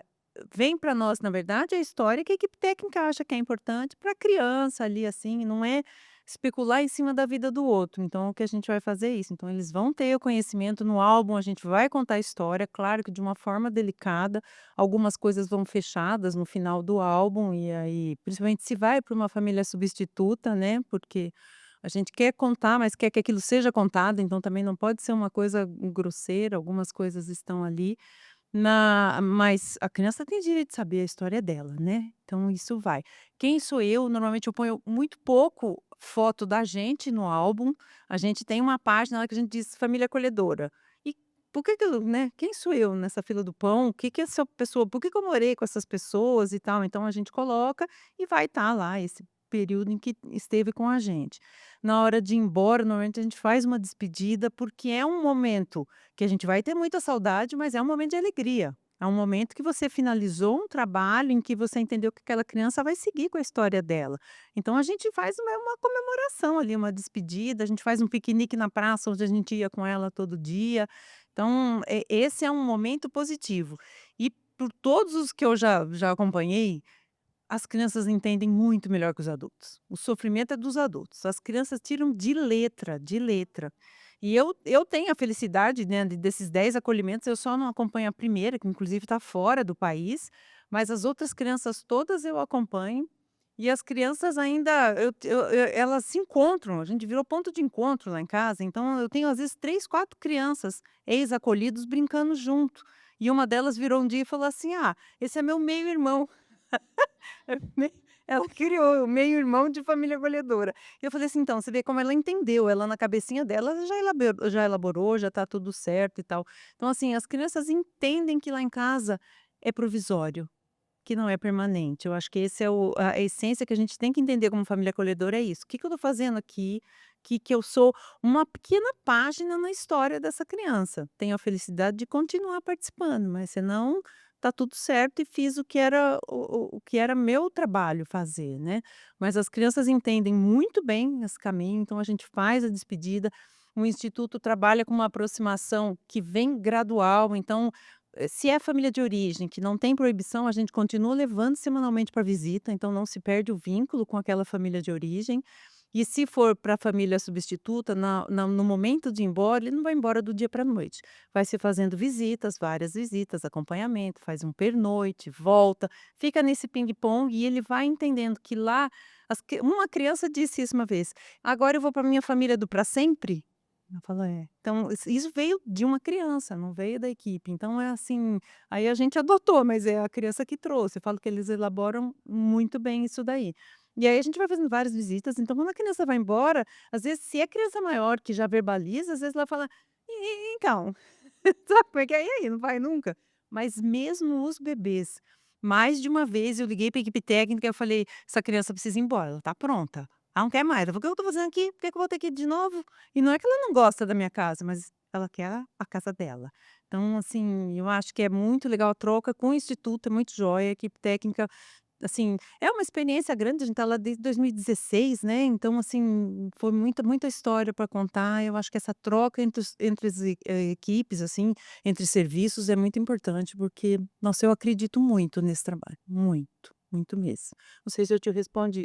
Speaker 5: vem para nós, na verdade, a história que a equipe técnica acha que é importante para a criança ali, assim, não é especular em cima da vida do outro. Então, o que a gente vai fazer é isso. Então, eles vão ter o conhecimento no álbum, a gente vai contar a história, claro que de uma forma delicada. Algumas coisas vão fechadas no final do álbum, e aí, principalmente se vai para uma família substituta, né? Porque A gente quer contar, mas quer que aquilo seja contado, então também não pode ser uma coisa grosseira, algumas coisas estão ali. Mas a criança tem direito de saber a história dela, né? Então isso vai. Quem sou eu? Normalmente eu ponho muito pouco foto da gente no álbum. A gente tem uma página lá que a gente diz família acolhedora. E por que que eu, né? Quem sou eu nessa fila do pão? O que que essa pessoa, por que que eu morei com essas pessoas e tal? Então a gente coloca e vai estar lá esse período em que esteve com a gente. Na hora de ir embora, normalmente a gente faz uma despedida, porque é um momento que a gente vai ter muita saudade, mas é um momento de alegria. É um momento que você finalizou um trabalho em que você entendeu que aquela criança vai seguir com a história dela. Então a gente faz uma comemoração ali, uma despedida, a gente faz um piquenique na praça onde a gente ia com ela todo dia. Então, esse é um momento positivo. E por todos os que eu já acompanhei, as crianças entendem muito melhor que os adultos. O sofrimento é dos adultos. As crianças tiram de letra, de letra. E eu tenho a felicidade, né, desses 10 acolhimentos, eu só não acompanho a primeira, que inclusive está fora do país, mas as outras crianças todas eu acompanho. E as crianças ainda, elas se encontram, a gente virou ponto de encontro lá em casa. Então eu tenho às vezes 3, 4 crianças, ex-acolhidos, brincando junto. E uma delas virou um dia e falou assim: "Ah, esse é meu meio-irmão." Ela criou o meio-irmão de família acolhedora. E eu falei assim: "Então, você vê como ela entendeu, ela na cabecinha dela já elaborou, já está tudo certo e tal." Então, assim, as crianças entendem que lá em casa é provisório, que não é permanente. Eu acho que esse é a essência que a gente tem que entender como família acolhedora, é isso. O que que eu estou fazendo aqui? Que eu sou uma pequena página na história dessa criança. Tenho a felicidade de continuar participando, mas senão tá tudo certo e fiz o que era meu trabalho fazer, né. Mas as crianças entendem muito bem esse caminho, então a gente faz a despedida. O instituto trabalha com uma aproximação que vem gradual, então, se é família de origem, que não tem proibição, a gente continua levando semanalmente para visita, então não se perde o vínculo com aquela família de origem. E se for para a família substituta, no momento de ir embora, ele não vai embora do dia para a noite. Vai se fazendo visitas, várias visitas, acompanhamento, faz um pernoite, volta, fica nesse ping-pong e ele vai entendendo que lá, uma criança disse isso uma vez: "Agora eu vou para minha família do para sempre?" Eu falo: "É." Então, isso veio de uma criança, não veio da equipe. Então é assim, aí a gente adotou, mas é a criança que trouxe. Eu falo que eles elaboram muito bem isso daí. E aí a gente vai fazendo várias visitas, então quando a criança vai embora, às vezes, se é criança maior que já verbaliza, às vezes ela fala: Então." Sabe como é que é? "E aí, não vai nunca?" Mas mesmo os bebês, mais de uma vez eu liguei para a equipe técnica, eu falei: "Essa criança precisa ir embora, ela está pronta. Ah, não quer mais." Ela falou: "O que eu estou fazendo aqui? Por que que eu vou ter que ir de novo?" E não é que ela não gosta da minha casa, mas ela quer a casa dela. Então, assim, eu acho que é muito legal a troca com o instituto, é muito jóia, a equipe técnica, assim, é uma experiência grande, a gente está lá desde 2016, né, então, assim, foi muita muita história para contar. Eu acho que essa troca entre as equipes, assim, entre serviços é muito importante, porque, nossa, eu acredito muito nesse trabalho, muito, muito mesmo. Não sei se eu te respondi.